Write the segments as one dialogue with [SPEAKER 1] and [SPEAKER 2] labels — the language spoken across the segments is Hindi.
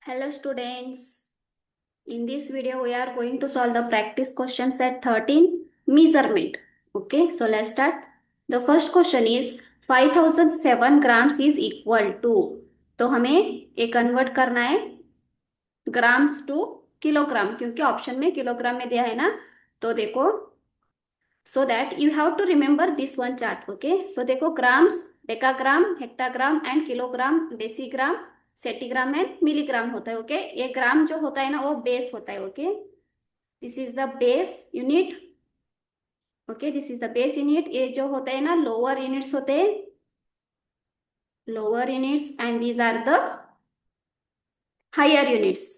[SPEAKER 1] Hello students. In this video we are going to solve the practice question set 13 measurement. Okay, so let's start. The first question is 5007 grams is equal to, तो हमें ये कन्वर्ट करना है ग्राम्स टू किलोग्राम, क्योंकि ऑप्शन में किलोग्राम में दिया है ना। तो देखो, so that you have to remember this one chart. Okay, so देखो grams, decagram, हेक्टाग्राम and kilogram, decigram, centigram and milligram होता है। ओके, ये ग्राम जो होता है ना वो बेस होता है। Okay, this is the base unit. Okay, this is the base unit. ये जो होता है ना लोअर यूनिट्स होते हैं, lower units, and these are the higher units.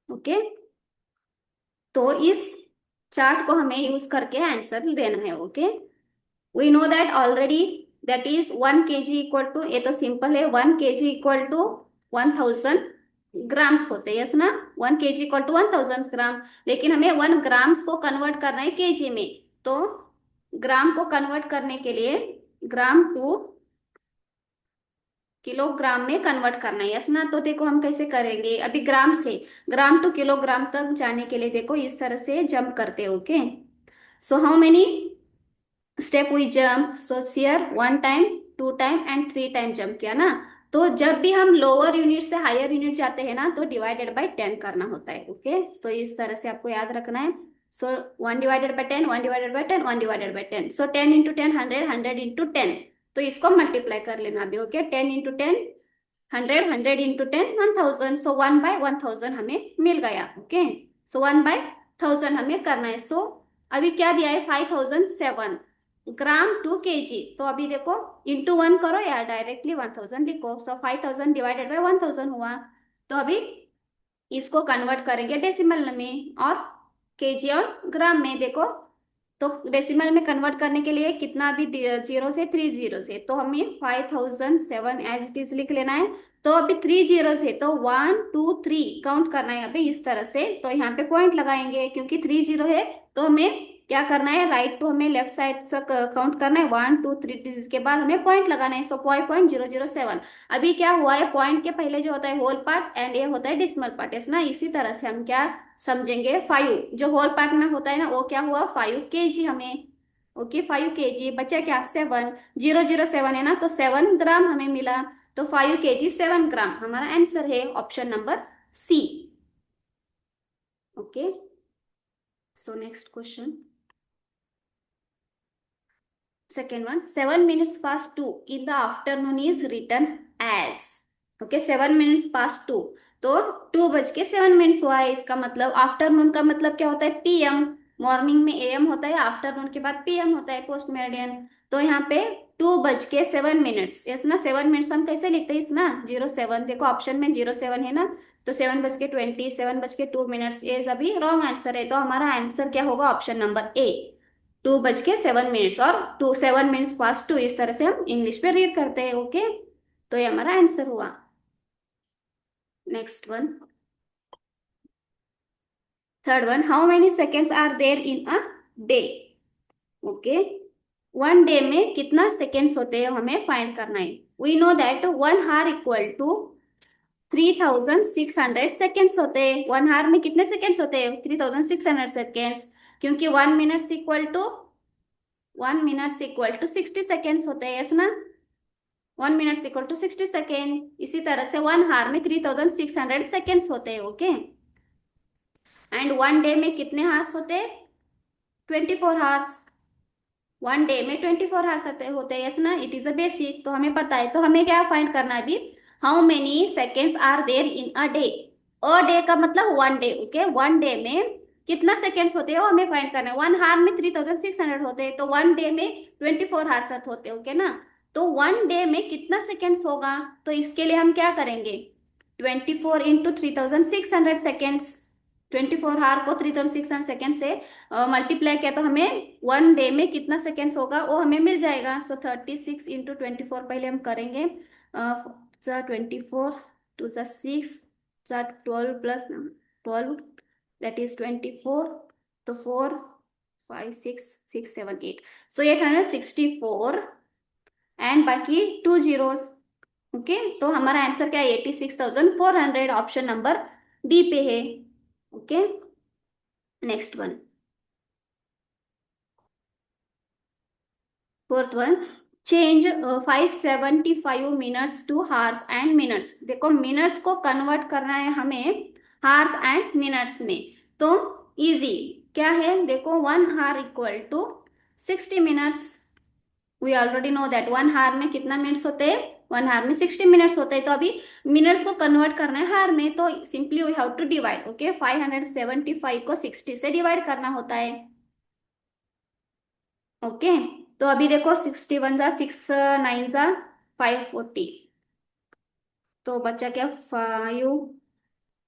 [SPEAKER 1] Okay, तो इस चार्ट को हमें यूज करके आंसर देना है। Okay, we know that already, that is 1 kg equal to, ये तो सिंपल है, 1 kg इक्वल टू 1000 ग्राम्स होते हैं, यस ना। 1 kg इक्वल टू 1000 ग्राम, लेकिन हमें 1 ग्राम्स को कन्वर्ट करना है केजी में। तो ग्राम को कन्वर्ट करने के लिए ग्राम टू किलोग्राम में कन्वर्ट करना है, यस ना। तो देखो हम कैसे करेंगे, अभी ग्राम से ग्राम टू किलोग्राम तक जाने के लिए देखो इस तरह से जंप करते हैं। Okay, so how many step we jump, so share 1 time, 2 time and 3 time jump किया ना। तो जब भी हम लोअर यूनिट से हायर यूनिट जाते हैं ना तो डिवाइडेड बाय 10 करना होता है। ओके, सो इस तरह से आपको याद रखना है। सो 1/10, 1/10, 1/10, सो 10 × 10 100, 100 × 10, तो इसको मल्टीप्लाई कर लेना अभी। ओके, 10 × 10 100, 100 × 10 1000, सो 1/1000 हमें मिल गया। ओके, सो 1/1000 हमें करना है। सो अभी क्या दिया है, 5007 ग्राम टू केजी। तो अभी देखो इंटू 1 करो या डायरेक्टली 1000 लिखो। सो 5000 डिवाइडेड बाय 1000 हुआ। तो अभी इसको कन्वर्ट करेंगे डेसिमल में और केजी और ग्राम में। देखो, तो डेसिमल में कन्वर्ट करने के लिए कितना भी, 0 से 3 जीरो से, तो हमें 5007 एज इट इज लिख लेना है। तो अभी 3 जीरो है तो 1 2 3 काउंट करना है यहाँ पे इस तरह से। तो यहाँ पे पॉइंट लगाएंगे क्योंकि 3 जीरो है, तो हमें क्या करना है, राइट टू हमें लेफ्ट साइड से काउंट करना है, 1 2 3 के बाद हमें पॉइंट लगाना है। सो 0.007। अभी क्या हुआ है, पॉइंट के पहले जो होता है होल पार्ट एंड ये होता है डिसमल पार्ट, है ना। इसी तरह से हम क्या समझेंगे, 5 जो होल पार्ट में होता है ना वो क्या हुआ, 5 kg हमें। ओके, 5 kg बचा क्या, 7 007 है ना, तो 7 ग्राम हमें मिला। तो 5 kg 7 ग्राम हमारा आंसर है, option number C. Okay, so next question, second one, 7 minutes past 2 in the afternoon is written as. Okay, 7 minutes past 2, तो 2:07 हुआ है। इसका मतलब आफ्टरनून का मतलब क्या होता है, पीएम। मॉर्निंग में एएम होता है, आफ्टरनून के बाद पीएम होता है, पोस्ट मेरिडियन। तो यहाँ पे 2:07, यस ना। 7 मिनट्स हम कैसे लिखते हैं इस ना, 07, देखो ऑप्शन में 07 है ना। तो 7:20, 7:02, ये सभी रॉन्ग आंसर है। तो हमारा आंसर क्या होगा, ऑप्शन नंबर ए, 2:07 और 7 minutes past 2, इस तरह से हम इंग्लिश में रीड करते हैं। ओके, तो ये हमारा आंसर हुआ। Next one, third one, how many seconds are there in a day. Okay, 1 day में कितना सेकेंड्स होते हैं हमें फाइंड करना है। We know that 1 hour equal to 3600 होते हैं। 1 hour में कितने सेकेंड्स होते हैं, 3600 सेकेंड्स, क्योंकि 1 minute इक्वल टू 60 सेकेंड्स होते हैं, यस ना। 1 minute इक्वल टू 60 सेकेंड। इसी तरह से 1 hour में 3600 सेकेंड्स होते हैं। ओके, एंड 1 डे में कितने हार्स होते हैं, 24 हार्स। 1 डे में 24 हार्स होते हैं, यस ना। इट इज अ बेसिक, तो हमें पता है। तो हमें क्या फाइंड करना है अभी, how many seconds are there in a day. A day का मतलब 1 डे। ओके, 1 डे में कितना सेकेंड्स होते हैं वो हमें फाइंड करना है। 1 hour में 3600 होते हैं, तो 1 डे में 24 हार्स होते हैं। ओके ना, तो 1 डे में कितना सेकेंड्स होगा, तो इसके लिए हम क्या करेंगे, 24 × 3600 सेकेंड्स। 24 हार को 3600 सेकेंड से मल्टीप्लाई किया तो हमें 1 डे में कितना सेकेंड्स होगा वो हमें मिल जाएगा। सो 36 × 24 पहले हम करेंगे। 24 2 6 12 प्लस 12, दैट इज 24। तो 4 5 6 6 7 8, सो 864, एंड बाकी 2 zeros, ओके, तो हमारा आंसर क्या है? 86,400, ऑप्शन नंबर डी पे है। Okay, next one, fourth one, change 575 minutes to hours and minutes. देखो मिनट्स को कन्वर्ट करना है हमें हार्स एंड मिनट्स में, तो इजी क्या है? देखो 1 hour equal to 60 minutes. We already know that 1 hour में कितना मिनट्स होते हैं? 1 हार में 60 मिनट्स होते हैं। तो अभी मिनट्स को कन्वर्ट करना है हार में, तो simply we have to divide. Okay, 575 को 60 से डिवाइड करना होता है। ओके, तो अभी देखो 61 जा 6 9 जा 540, तो बच्चा क्या? 5,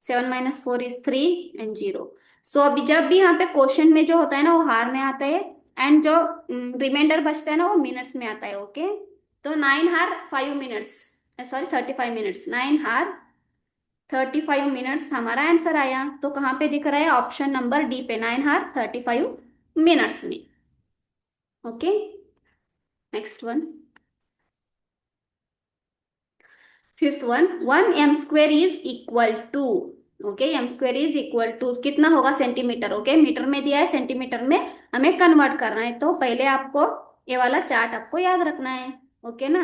[SPEAKER 1] 7 - 4 = 3 एंड 0। सो अभी जब भी यहाँ पे क्वेश्चन में जो होता है ना वो हार में आता है, एंड जो रिमाइंडर बचता है ना वो मिनट्स में आता है। ओके, तो 9 हार 5 मिनट्स, सॉरी 35 मिनट्स, 9 हार 35 मिनट्स हमारा आंसर आया। तो कहाँ पे दिख रहा है? ऑप्शन नंबर डी पे, 9 हार 35 मिनट्स में। Okay, next one, fifth one, 1 m² is equal to. Okay, m² is equal to कितना होगा? सेंटीमीटर। ओके, मीटर में दिया है, सेंटीमीटर में हमें कन्वर्ट करना है, तो पहले आपको ये वाला चार्ट आपको याद रखना है। ओके ना,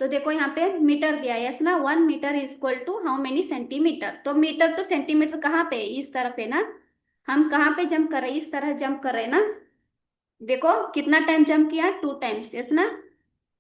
[SPEAKER 1] तो देखो यहाँ पे मीटर दिया है, यस ना, 1 metre is equal to how many centimetre. तो मीटर टू सेंटीमीटर कहाँ पे है? इस तरफ है ना। हम कहाँ पे जंप कर रहे हैं? इस तरह जंप कर रहे हैं ना। देखो कितना टाइम जंप किया? 2 टाइम्स, यस ना।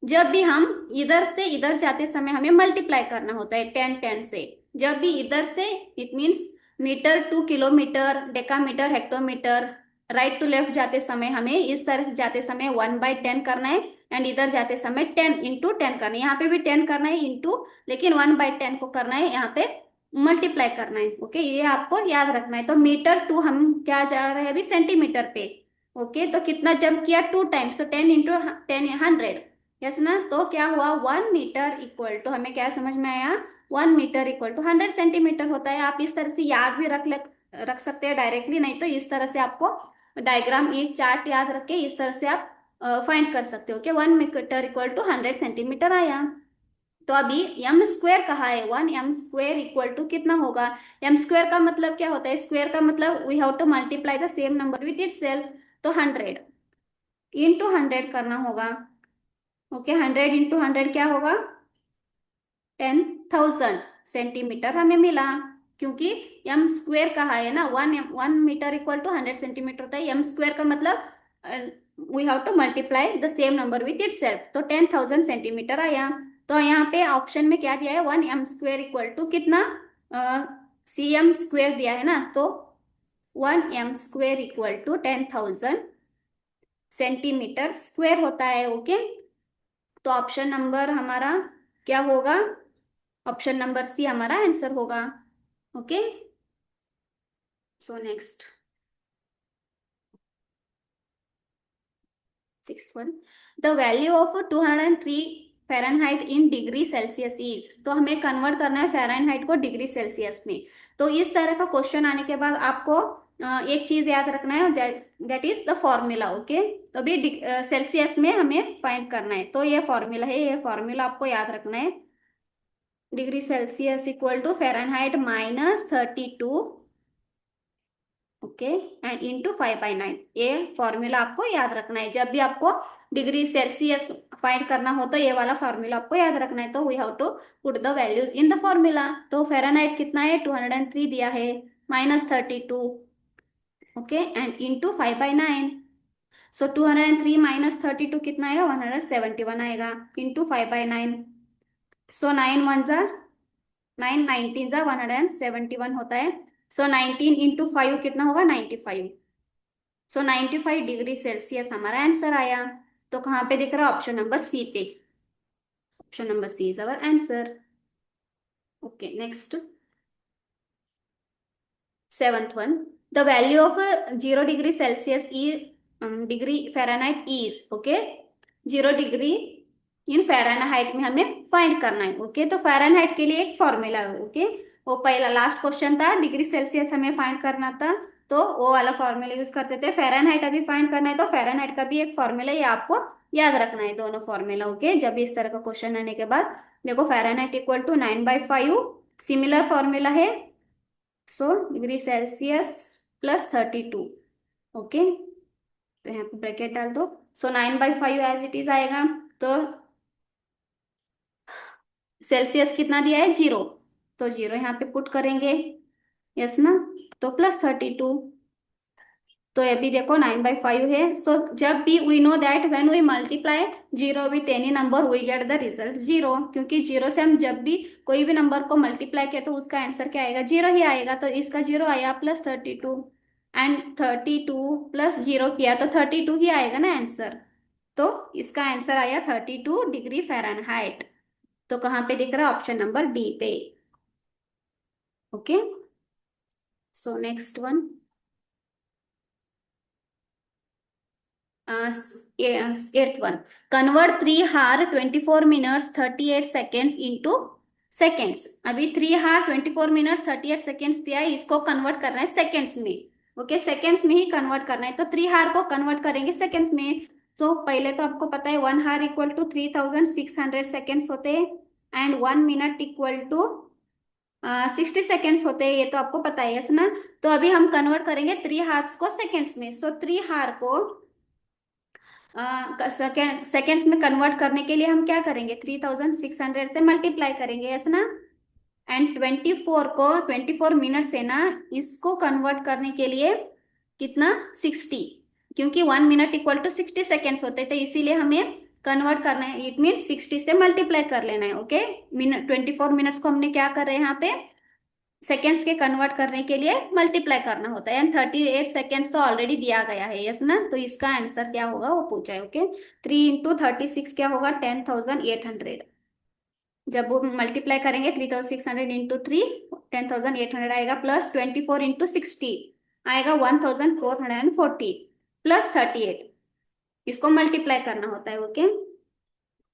[SPEAKER 1] जब भी हम इधर से इधर जाते समय हमें मल्टीप्लाई करना होता है 10 10 से। जब भी इधर से, it means metre to kilometre, decametre, hectometre, right to left जाते समय हमें इस तरह से जाते समय 1/10 करना है, एंड इधर जाते समय 10 × 10 करना है। यहाँ पे भी 10 करना है इंटू, लेकिन 1/10 को करना है यहाँ पे मल्टीप्लाई करना है। ओके, ये आपको याद रखना है। तो मीटर टू हम क्या जा रहे हैं अभी? सेंटीमीटर पे। ओके, तो कितना जंप किया? 2 टाइम्स, तो 10 × 10 100, यस ना। तो क्या हुआ? 1 मीटर इक्वल टू, हमें क्या समझ में आया? 1 मीटर इक्वल टू 100 सेंटीमीटर होता है। आप इस तरह से याद भी रख सकते हैं डायरेक्टली, नहीं तो इस तरह से आपको डायग्राम, ये चार्ट याद रख के इस तरह से आप फाइंड कर सकते हो कि 1 मीटर इक्वल टू 100 सेंटीमीटर आया। तो अभी m² कहा है, 1 m² इक्वल टू कितना होगा? m² का मतलब क्या होता है? स्क्वायर का मतलब we have to multiply the same number with itself. तो 100 × 100 करना होगा। ओके, 100 × 100 क्या होगा? 10,000 सेंटीमीटर हमें मिला, क्योंकि m² कहा है ना। 1 मीटर इक्वल टू 100 सेंटीमीटर होता है। m² का मतलब we have to multiply the same number with itself, तो 10,000 सेंटीमीटर आया। तो यहाँ पे ऑप्शन में क्या दिया है? 1 m² इक्वल टू कितना? cm² दिया है ना, तो 1 m² equal to 10,000 centimetre square होता है। ओके, तो ऑप्शन नंबर हमारा क्या होगा? ऑप्शन नंबर सी हमारा आंसर होगा। Okay, so next, sixth one, the value of 203 Fahrenheit in degree Celsius is. तो हमें कन्वर्ट करना है फ़ारेनहाइट को डिग्री सेल्सियस में। तो इस तरह का क्वेश्चन आने के बाद आपको एक चीज याद रखना है, that is the formula. Okay, तो अभी सेल्सियस में हमें फाइंड करना है, तो ये फॉर्मूला है, ये फॉर्मूला आपको याद रखना है। Degree Celsius equal to Fahrenheit -32, okay, and into 5/9। ये फॉर्मूला आपको याद रखना है। जब भी आपको डिग्री सेल्सियस फाइंड करना हो तो ये वाला फॉर्मूला आपको याद रखना है। तो we have to put the values in the formula. तो फ़ारेनहाइट कितना है? 203 दिया है, -32, ओके, एंड इंटू 5/9। सो 203 -32 कितना आएगा? 171 आएगा, इंटू 5/9। सो 9 1 जा 9, 19 जा 171 होता है। सो 19 × 5 कितना होगा? 95। सो 95 डिग्री सेल्सियस हमारा आंसर आया। तो कहाँ पे दिख रहा है? ऑप्शन नंबर सी पे। Option number C is our answer. Okay, next, seventh one, the value of 0 degree Celsius in degree Fahrenheit is. Okay, 0 degree in Fahrenheit में हमें फाइंड करना है। ओके, तो फ़ारेनहाइट के लिए एक फॉर्मूला है। ओके, वो पहला लास्ट क्वेश्चन था, डिग्री सेल्सियस हमें फाइंड करना था, तो वो वाला फॉर्मूला यूज करते थे। फ़ारेनहाइट अभी फाइंड करना है तो फ़ारेनहाइट का भी एक फॉर्मूला, ये आपको याद रखना है दोनों फॉर्मूला। ओके, जब भी इस तरह का क्वेश्चन आने के बाद देखो, Fahrenheit equal to 9/5, similar formula है। So degree Celsius plus 32। Okay, तो यहाँ पे ब्रैकेट डाल दो। सो 9/5 एज इट इज आएगा। तो सेल्सियस कितना दिया है, 0, तो 0 यहाँ पे पुट करेंगे। यस ना, तो प्लस 32। तो ये भी देखो 9/5 है। सो जब भी we know that when we multiply zero with any number we get the result 0, क्योंकि जीरो से हम जब भी कोई भी नंबर को मल्टीप्लाई किया तो उसका आंसर क्या आएगा, 0 ही आएगा। तो इसका 0 आया प्लस 32, एंड 32 प्लस 0 किया तो 32 ही आएगा ना आंसर। तो इसका आंसर आया 32 डिग्री फ़ारेनहाइट। तो कहाँ पे दिख रहा है, ऑप्शन नंबर डी पे। Okay, so next one, eighth one, convert 3 hour 24 minutes 38 seconds into seconds. अभी 3 hour 24 minutes 38 seconds दिया है, इसको कन्वर्ट करना है सेकेंड्स में। ओके, सेकेंड्स में ही कन्वर्ट करना है, तो 3 hour को कन्वर्ट करेंगे सेकेंड्स में। सो पहले तो आपको पता है 1 hour इक्वल टू 3600 सेकेंड्स होते हैं, and 1 minute equal to 60 seconds होते हैं, ये तो आपको पता है, यस ना। तो अभी हम कन्वर्ट करेंगे 3 hours को सेकेंड्स में। सो 3 hour को सेकेंड्स में कन्वर्ट करने के लिए हम क्या करेंगे, 3600 से मल्टीप्लाई करेंगे, यस ना। एंड 24 मिनट है ना, इसको कन्वर्ट करने के लिए कितना, 60, क्योंकि 1 minute इक्वल टू 60 सेकेंड्स होते हैं, तो इसीलिए हमें कन्वर्ट करना है। इट मीन 60 से मल्टीप्लाई कर लेना है। ओके, 24 मिनट्स को हमने क्या कर रहे हैं यहाँ पे, सेकेंड्स के कन्वर्ट करने के लिए मल्टीप्लाई करना होता है, एंड 38 सेकेंड्स तो ऑलरेडी दिया गया है, यस ना। तो इसका आंसर क्या होगा वो पूछा है। ओके, 3 × 36 क्या होगा, 10,800। जब वो मल्टीप्लाई करेंगे 3600 इंटू 3, 10,800 आएगा, प्लस 24 × 60 आएगा 1440, प्लस 38, इसको मल्टीप्लाई करना होता है। ओके,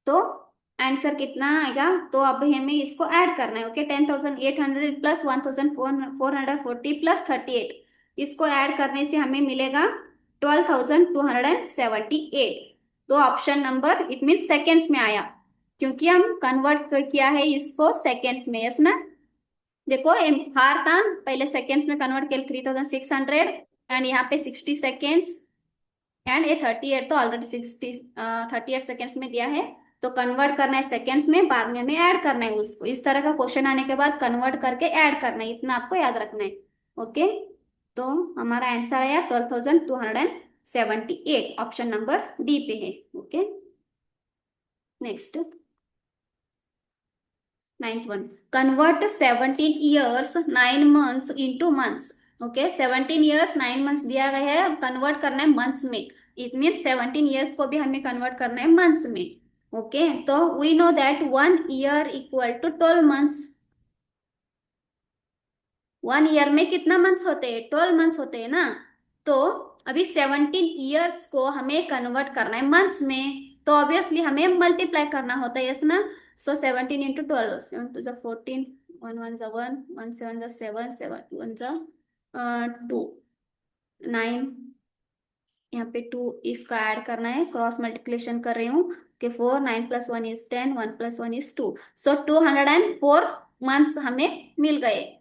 [SPEAKER 1] तो आंसर कितना आएगा, तो अब हमें इसको ऐड करना है। ओके, 10,800 प्लस 1440 प्लस 38, इसको ऐड करने से हमें मिलेगा 12,278। तो option number, it mean seconds में आया, क्योंकि हम कन्वर्ट किया है इसको सेकेंड्स में, यस ना। देखो हार था, पहले सेकेंड्स में कन्वर्ट किया 3600, एंड यहाँ पे 60 सेकेंड्स, एंड ये 38 तो ऑलरेडी 38 सेकेंड्स में दिया है। तो कन्वर्ट करना है सेकेंड्स में, बाद में हमें ऐड करना है उसको। इस तरह का क्वेश्चन आने के बाद कन्वर्ट करके ऐड करना है, इतना आपको याद रखना है। ओके, तो हमारा आंसर आया 12,278, ऑप्शन नंबर डी पे है। Okay, next, ninth one, convert 17 years 9 months into months. Okay, 17 years 9 months दिया गया है, अब कन्वर्ट करना है मंथ्स में। इट मीन 17 years को भी हमें कन्वर्ट करना है मंथ्स में। ओके, तो we know that 1 year equal to 12 months। 1 year में कितना मंथ्स होते हैं, 12 months होते हैं ना। तो अभी 17 years को हमें कन्वर्ट करना है मंथ्स में, तो ऑब्वियसली हमें मल्टीप्लाई करना होता है, यस ना। सो 17 × 12, 7 2 14, 1 1 1, 1 7 7, 7 1 2, 9, यहाँ पे 2, इसका ऐड करना है, क्रॉस मल्टीप्लिकेशन कर रही हूँ कि 4, 9 + 1 = 10, 1 + 1 = 2। सो 204 मंथ्स हमें मिल गए,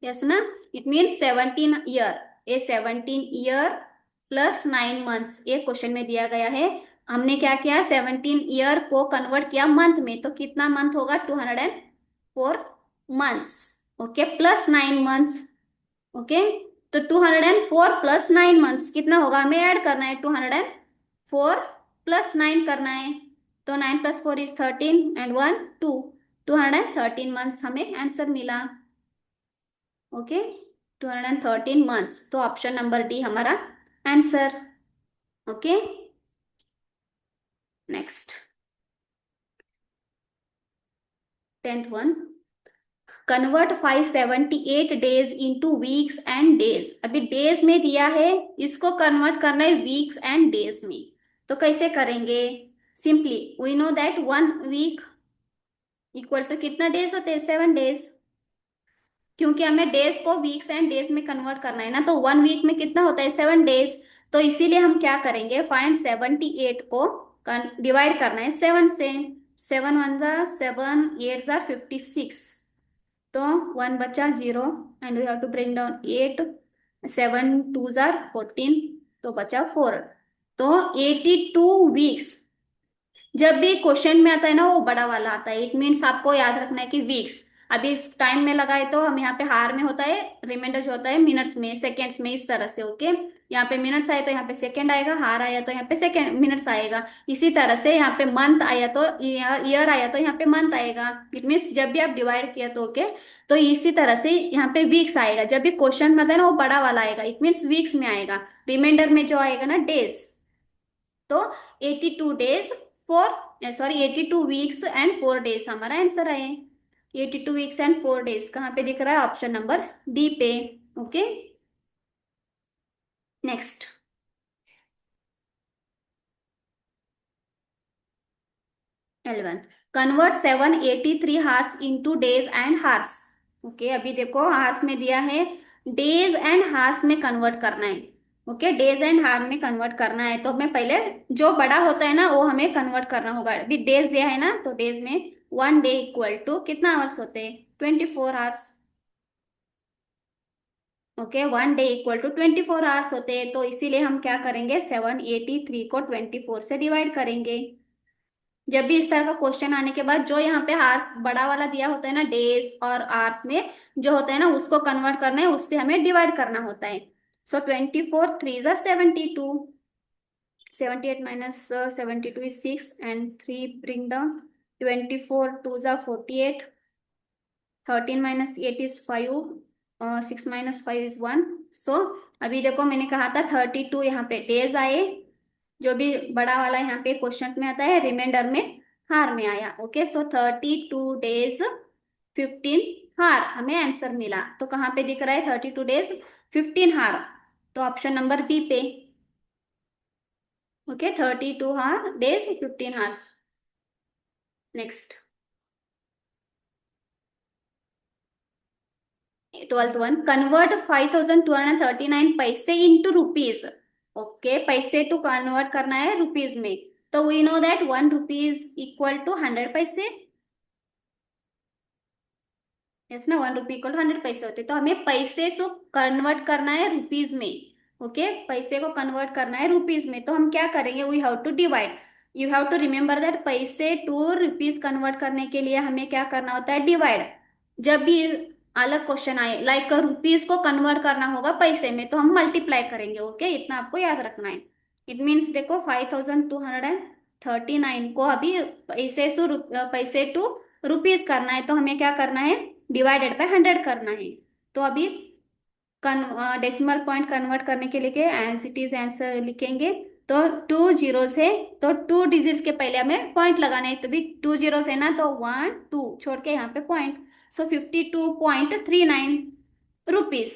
[SPEAKER 1] यस ना। इट मीन 17 year, ये 17 year प्लस 9 months ये क्वेश्चन में दिया गया है। हमने क्या किया, 17 year को कन्वर्ट किया मंथ में, तो कितना मंथ होगा, 204 months. Okay, plus 9 months। Okay, तो 204 प्लस 9 months कितना होगा, हमें ऐड करना है, 204 प्लस 9 करना है। तो 9 + 4 = 13, एंड 1 2, 213 मंथ्स हमें आंसर मिला। ओके, 213 मंथ्स, तो ऑप्शन नंबर डी हमारा answer. Okay, next, 10th one, convert 578 days into weeks and days. अभी डेज में दिया है, इसको कन्वर्ट करना है वीक्स एंड डेज में। तो कैसे करेंगे, simply we know that 1 week equal to कितना डेज होते हैं, 7 days, क्योंकि हमें डेज को वीक्स एंड डेज में कन्वर्ट करना है ना, तो 1 वीक में कितना होता है, 7 डेज। तो इसीलिए हम क्या करेंगे, फाइंड 78 को डिवाइड करना है 7 से। 7 1 जा 7 8 जा 56। तो 1 बचा 0, and we have to bring down 8। 7 2 जा 14, तो बचा 4। तो 82 वीक्स। जब भी क्वेश्चन में आता है ना वो बड़ा वाला आता है, इट मीन्स आपको याद रखना है कि वीक्स। अभी इस टाइम में लगाए तो हम यहाँ पे हार में होता है, रिमाइंडर जो होता है मिनट्स में, सेकेंड्स में, इस तरह से। ओके, यहाँ पे मिनट्स आए तो यहाँ पे सेकेंड आएगा, हार आया तो यहाँ पे सेकेंड मिनट्स आएगा। इसी तरह से यहाँ पे मंथ आया तो ईयर आया तो यहाँ पे मंथ आएगा। इट मीन्स जब भी आप डिवाइड किया तो ओके, तो इसी तरह से यहाँ पे वीक्स आएगा। जब भी क्वेश्चन में आता है ना वो बड़ा वाला आएगा, इट मीन्स वीक्स में आएगा। रिमाइंडर में जो आएगा ना डेज, तो 82 डेज, 82 वीक्स एंड 4 डेज हमारा आंसर है। 82 वीक्स एंड 4 डेज कहाँ पे दिख रहा है, ऑप्शन नंबर डी पे। Okay, next. 11, convert 783 hours into days and hours. Okay, अभी देखो हार्स में दिया है, डेज एंड हार्स में कन्वर्ट करना है। ओके, डेज एंड हार में कन्वर्ट करना है, तो हमें पहले जो बड़ा होता है ना वो हमें कन्वर्ट करना होगा। अभी डेज दिया है ना, तो डेज में 1 डे इक्वल टू कितना आवर्स होते हैं, 24 hours. Okay, 1 day equal to 24 hours होते हैं, तो इसीलिए हम क्या करेंगे, 783 को 24 से डिवाइड करेंगे। जब भी इस तरह का क्वेश्चन आने के बाद जो यहाँ पे हार्स बड़ा वाला दिया होता है ना, डेज और आवर्स में जो होता है ना, उसको कन्वर्ट करना है, उससे हमें डिवाइड करना होता है। सो 24 3 जा 72। 78 minus 72 is 6, and 3 bring down. 24 2 जा 48। 13 - 8 इज 5। 6 - 5 इज 1। सो अभी देखो मैंने कहा था 32 यहाँ पे डेज आए, जो भी बड़ा वाला यहाँ पे क्वेश्चन में आता है, रिमाइंडर में हार में आया। ओके, सो 32 डेज 15 हार हमें आंसर मिला। तो कहाँ पे दिख रहा है 32 डेज 15 हार, तो ऑप्शन नंबर बी पे। Okay, 32 days 15 hours. Next, 12th 1, convert 5239 paise into rupees. Okay, paise to convert करना है रुपीज में, तो we know that 1 rupees equal to 100 paise. Yes ना, 1 रुपी इक्वल टू 100 पैसे होते, तो हमें पैसे से कन्वर्ट करना है रुपीज में। ओके, पैसे को कन्वर्ट करना है रुपीज में, तो हम क्या करेंगे, we have to divide. You have to remember that paise to rupees convert करने के लिए हमें क्या करना होता है, डिवाइड। जब भी अलग क्वेश्चन आए लाइक रुपीज को कन्वर्ट करना होगा पैसे में, तो हम मल्टीप्लाई करेंगे। ओके, इतना आपको याद रखना है। इट मीन्स देखो 5239 को अभी पैसे टू रुपीज करना है, तो हमें क्या करना है, डिवाइडेड बाय 100 करना है। तो अभी डेसिमल पॉइंट कन्वर्ट करने के लिए एज इट इज आंसर लिखेंगे। तो 2 जीरोस है, तो 2 डिजिट्स के पहले हमें पॉइंट लगाना है, तो भी 2 जीरोस है ना, तो 1 2 छोड़ के यहाँ पे पॉइंट। सो 52.39 रुपीज।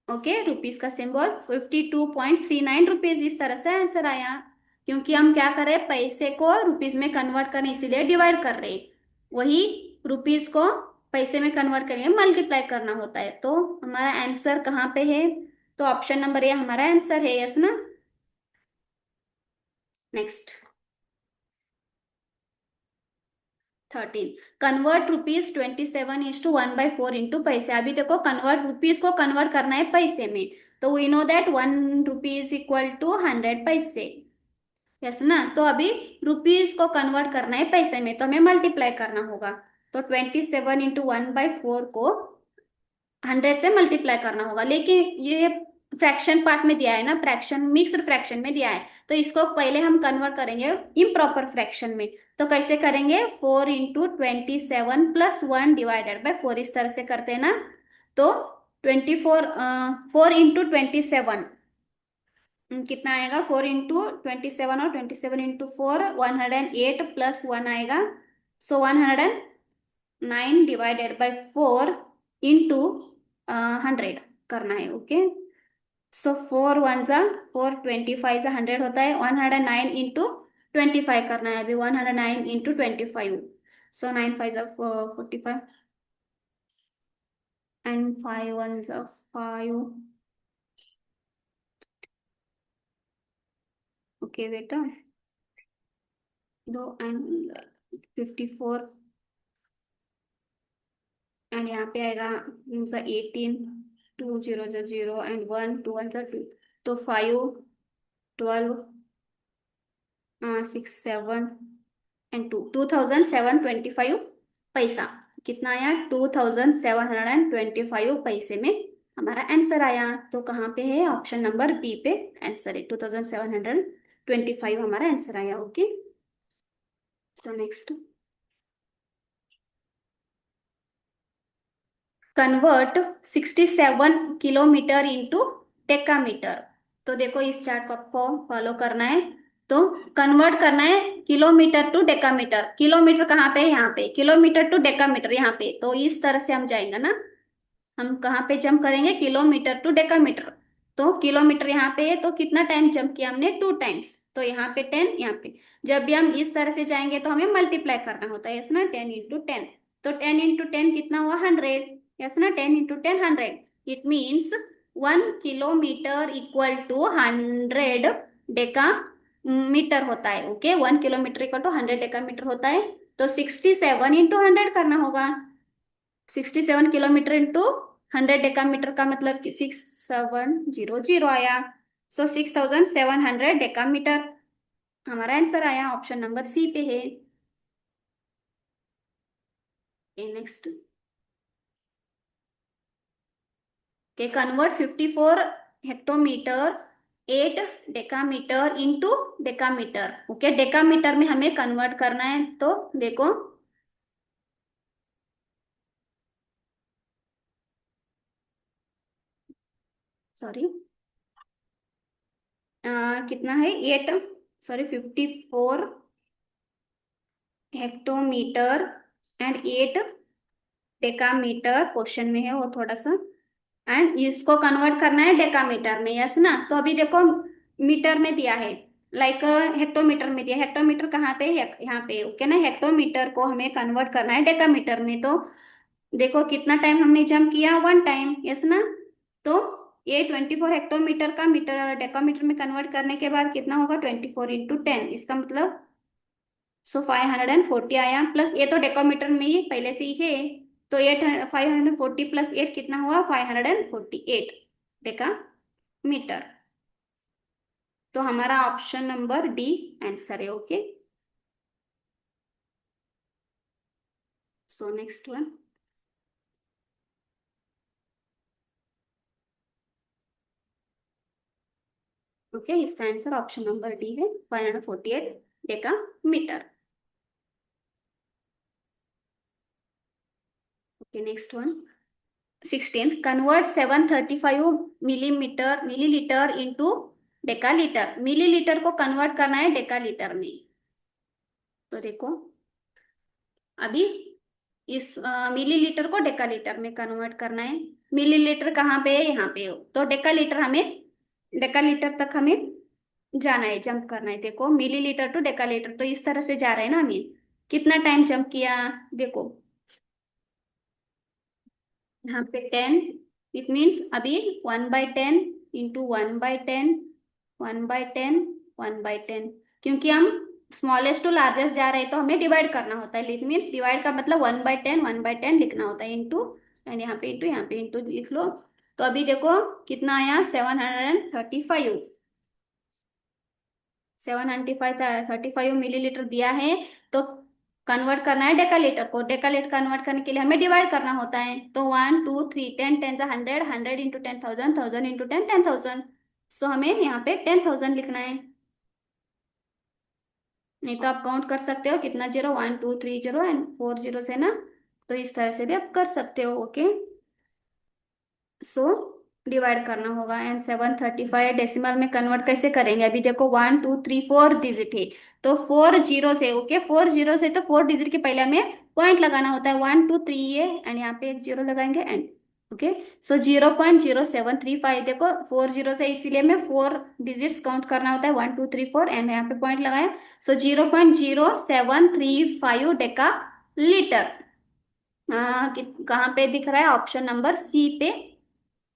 [SPEAKER 1] ओके, रुपीज का सिंबल 52.39 रुपीज, इस तरह से आंसर आया। क्योंकि हम क्या कर रहे हैं, पैसे को रुपीज में कन्वर्ट करने इसीलिए डिवाइड कर रहे हैं, वही रुपीज को पैसे में कन्वर्ट करेंगे मल्टीप्लाई करना होता है। तो हमारा आंसर कहाँ पे है, तो ऑप्शन नंबर ए हमारा आंसर है, यस ना। नेक्स्ट, 13, कन्वर्ट ₹27 = 1/4 इंटू पैसे। अभी देखो कन्वर्ट रुपीज को कन्वर्ट करना है पैसे में, तो we know that 1 rupees equal to 100 paise. Yes ना, तो अभी रुपीज को कन्वर्ट करना है पैसे में, तो हमें मल्टीप्लाई करना होगा। तो 27 × 1/4 को 100 से मल्टीप्लाई करना होगा, लेकिन ये फ्रैक्शन पार्ट में दिया है ना, फ्रैक्शन मिक्स्ड फ्रैक्शन में दिया है, तो इसको पहले हम कन्वर्ट करेंगे इम्प्रॉपर फ्रैक्शन में। तो कैसे करेंगे, 4 × 27 + 1 डिवाइडेड बाय 4, इस तरह से करते हैं ना। तो 4 × 27 कितना आएगा, 4 × 27 और 27 × 4 108 + 1 आएगा। सो 109 डिवाइडेड बाय 4 इंटू 100 करना है। ओके, सो 4 1 जा 4, 25 जा 100 होता है, 109 × 25 करना है अभी, 109 × 25। सो 9 5 जा 45। एंड 5 1 5। ओके बेटा, दो एंड 54, एंड यहाँ पे आएगा 18, 2 0 0 0 एंड 1 2 1 2, तो 5 12 6 7 एंड 2725 पैसा। कितना आया? 2725 पैसे में हमारा आंसर आया। तो कहाँ पे है? ऑप्शन नंबर बी पे आंसर है। 2725 हमारा आंसर आया। Okay, so next, convert 67 kilometre into decametre. तो देखो इस चार्ट को आपको फॉलो करना है। तो कन्वर्ट करना है किलोमीटर टू डेकामीटर। किलोमीटर कहाँ पे है? यहाँ पे। किलोमीटर टू डेकामीटर यहाँ पे। तो इस तरह से हम जाएंगे ना, हम कहाँ पे जंप करेंगे? Kilometre to decametre. तो किलोमीटर यहाँ पे है, तो कितना टाइम जंप किया हमने? 2 टाइम्स। तो यहाँ पे 10, यहाँ पे। जब भी हम इस तरह से जाएंगे तो हमें मल्टीप्लाई करना होता है, यस ना, 10 × 10। तो 10 × 10 कितना हुआ? 100, यस ना, 10 × 10 100। It means 1 kilometre equal to 100 decametre होता है। Okay, 1 kilometre equal to 100 decametre होता है। तो 67 × 100 करना होगा। 67 किलोमीटर इंटू 100 डेका मीटर का मतलब कि 6700 आया। सो 6700 डेका मीटर हमारा आंसर आया। ऑप्शन नंबर सी पे है। नेक्स्ट, के convert 54 hectometre 8 decametre into decametre. Okay, decametre में हमें कन्वर्ट करना है। तो देखो, सॉरी, कितना है? 8, sorry, 54 hectometre and 8 decametre question में है वो थोड़ा सा। एंड इसको कन्वर्ट करना है डेकामीटर में, यस ना। तो अभी देखो, मीटर में दिया है, लाइक हेक्टोमीटर में दिया। हेक्टोमीटर कहाँ पे है? यहाँ पे। ओके ना, हेक्टोमीटर को हमें कन्वर्ट करना है डेकामीटर में। तो देखो कितना टाइम हमने जंप किया? 1 टाइम, यस ना। तो ये 24 हेक्टोमीटर का मीटर डेकामीटर में कन्वर्ट करने के बाद कितना होगा? 24 × 10। इसका मतलब 540 आया। प्लस ये तो डेकोमीटर में ही पहले से ही है। तो 540 प्लस 8 कितना हुआ? 548 डेका मीटर। तो हमारा ऑप्शन नंबर डी आंसर है। Okay, so next one. Okay, इसका आंसर ऑप्शन नंबर डी है, 548 deca metre. Okay, next one, 16, convert 735 millilitre into decalitre. Millilitre को कन्वर्ट करना है डेकालीटर में। तो देखो, अभी इस मिलीलीटर को डेकालीटर में कन्वर्ट करना है। मिलीलीटर कहाँ पे है? यहाँ पे हो। तो डेकालीटर हमें, डेकालीटर तक हमें जाना है, जंप करना है। देखो, मिलीलीटर टू डेकालीटर, तो इस तरह से जा रहे हैं ना हमें। कितना टाइम जंप किया? देखो, यहाँ पे 10। इट मीन्स अभी 1/10 इंटू 1/10, 1/10, 1/10। क्योंकि हम स्मॉलेस्ट टू लार्जेस्ट जा रहे हैं तो हमें डिवाइड करना होता है। इट मीन्स डिवाइड का मतलब 1/10 1/10 लिखना होता है, इंटू, एंड यहाँ पे इंटू, यहाँ पे इंटू लिख लो। तो अभी देखो कितना आया? 735। 735 मिलीलीटर दिया है। तो कन्वर्ट करना है डेकालीटर को। डेकालीटर कन्वर्ट करने के लिए हमें डिवाइड करना होता है। तो 1 2 3 10 10 100, 100 × 10 1000, 1000 × 10 10,000। सो हमें यहाँ पे 10,000 लिखना है। नहीं तो आप काउंट कर सकते हो, कितना जीरो? 1 2 3 0 एंड 4 जीरो है ना। तो इस तरह से भी आप कर सकते हो। ओके, सो डिवाइड करना होगा। एंड 735 डेसिमल में कन्वर्ट कैसे करेंगे? अभी देखो, 1 2 3 4 डिजिट है। तो 4 जीरो से, ओके, 4 जीरो से, तो 4 डिजिट के पहले हमें पॉइंट लगाना होता है। 1 2 3 ये, एंड यहाँ पे एक जीरो लगाएंगे, एंड ओके। सो 0.0735। देखो 4 जीरो से, इसीलिए मैं 4 डिजिट्स काउंट करना होता है, 1 2 3 4, एंड यहाँ पे पॉइंट लगाया। सो 0.0735 डेका लीटर। कहाँ पे दिख रहा है? ऑप्शन नंबर सी पे,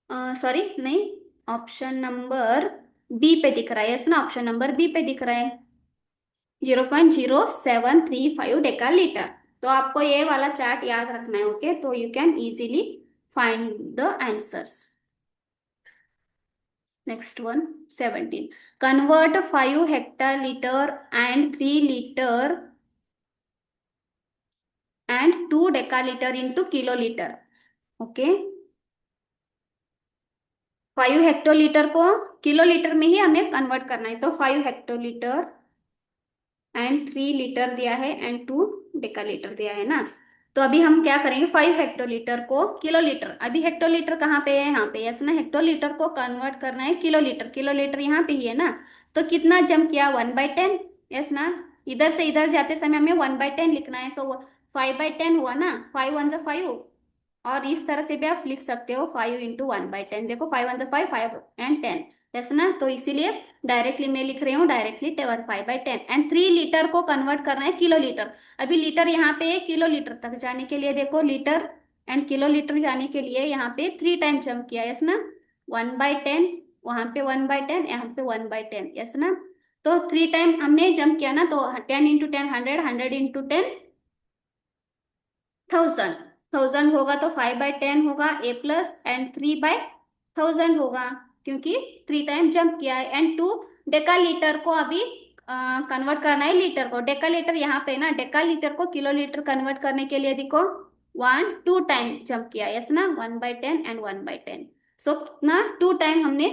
[SPEAKER 1] सॉरी नहीं, ऑप्शन नंबर बी पे दिख रहा है, यस ना, ऑप्शन नंबर बी पे दिख रहा है 0.0735 डेका लीटर। तो आपको ये वाला चार्ट याद रखना है, ओके, तो you can easily find the answers. Next one, 17, convert 5 hectolitre and 3 litre and 2 deca litre into kilo litre. Okay, 5 hectolitre को किलो लीटर में ही हमें कन्वर्ट करना है, तो 5 हेक्टोलीटर एंड 3 लीटर दिया है एंड 2 डेका लीटर दिया है ना। तो अभी हम क्या करेंगे, 5 हेक्टोलीटर को किलो लीटर, अभी हेक्टोलीटर कहाँ पे है? यहाँ पे, यस ना, हेक्टोलीटर को कन्वर्ट करना है किलो लीटर, किलो लीटर यहाँ पे ही है ना। तो कितना जंप किया? 1/10, यस ना। इधर से इधर जाते समय हमें 1/10 लिखना है, सो 5/10 हुआ ना, 5 1 5। और इस तरह से भी आप लिख सकते हो 5 × 1/10, देखो 5 1 5, 5 एंड 10, यस ना। तो इसीलिए डायरेक्टली मैं लिख रही हूँ डायरेक्टली 5/10 एंड 3 लीटर को कन्वर्ट करना है किलो लीटर। अभी लीटर यहाँ पे है, किलो लीटर तक जाने के लिए देखो लीटर एंड किलो लीटर जाने के लिए यहाँ पे 3 टाइम जंप किया, यस ना। 1/10, वहां पे 1/10, यहाँ पे 1/10, यस ना। तो 3 टाइम हमने जंप किया ना, तो 10 × 10 100, 100 × 10 1000, 1000 होगा, तो 5/10 होगा ए प्लस एंड 3/1000 होगा, क्योंकि 3 टाइम जंप किया है। एंड 2 डेका लीटर को अभी कन्वर्ट करना है लीटर को, डेका लीटर यहाँ पे ना, डेका लीटर को किलो लीटर कन्वर्ट करने के लिए देखो 2 टाइम जंप किया, यस ना, 1/10 एंड 1/10। सो ना 2 टाइम हमने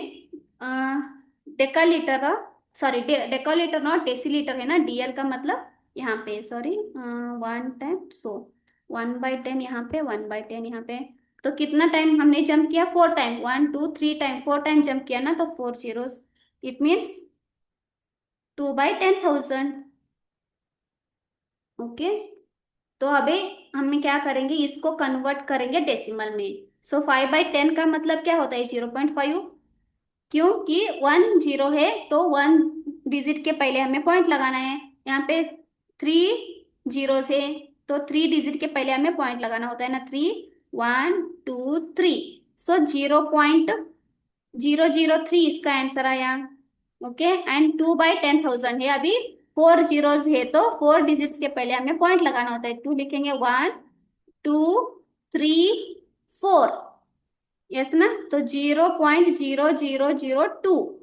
[SPEAKER 1] Deka litre, sorry Deka litre not decilitre है ना, डीएल का मतलब यहाँ पे, सॉरी 1 टाइम, सो 1/10 यहाँ पे, 1/10 यहाँ पे। तो कितना टाइम हमने जंप किया? 4 टाइम, 1 2 3 टाइम, 4 टाइम जंप किया ना, तो 4 zeros, इट मीन्स 2/10,000। ओके, तो अभी हमें क्या करेंगे, इसको कन्वर्ट करेंगे डेसिमल में। सो 5/10 का मतलब क्या होता है? 0.5, क्योंकि 1 0 है, तो 1 डिजिट के पहले हमें पॉइंट लगाना है। यहाँ पे 3 zeros है, तो 3 डिजिट के पहले हमें पॉइंट लगाना होता है ना, 3 1 2 3। सो 0.003 इसका आंसर आया। ओके, एंड 2/10,000 है, अभी 4 zeros है, तो 4 डिजिट्स के पहले हमें पॉइंट लगाना होता है, 2 लिखेंगे, 1 2 3 4, यस ना। तो 0.0002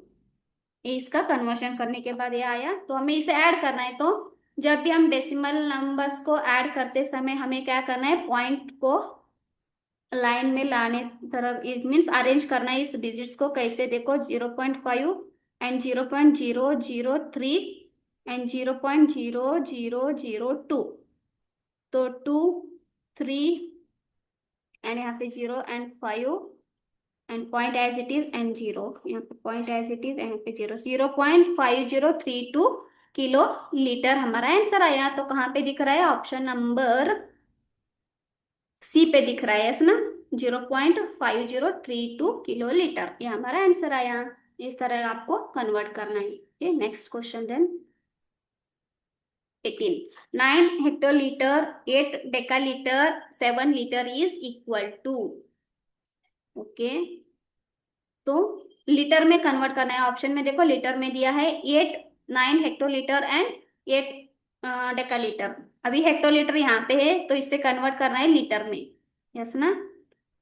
[SPEAKER 1] इसका कन्वर्शन करने के बाद ये आया, तो हमें इसे ऐड करना है। तो जब भी हम डेसिमल नंबर्स को ऐड करते समय हमें क्या करना है, पॉइंट को लाइन में लाने तरह, इट मीन्स अरेंज करना है इस डिजिट्स को। कैसे? देखो 0.5 एंड 0.003 एंड 0.0002, तो 2 3 एंड यहाँ पे 0 and 5 and point as it is and 0, यहाँ पे पॉइंट एज इट इज, यहाँ पे 0, 0.5032 किलो लीटर हमारा आंसर आया। तो कहाँ पे दिख रहा है? ऑप्शन नंबर सी पे दिख रहा है, यस ना, 0.5032 किलो लीटर, ये हमारा आंसर आया। इस तरह आपको कन्वर्ट करना है। Next question then, 18, 9 hectolitre 8 decalitre 7 litre is equal to. Okay, तो लीटर में कन्वर्ट करना है। ऑप्शन में देखो लीटर में दिया है 9 हेक्टोलीटर एंड 8 डेका लीटर। अभी हेक्टोलीटर यहाँ पे है, तो इससे कन्वर्ट करना है लीटर में, यस ना।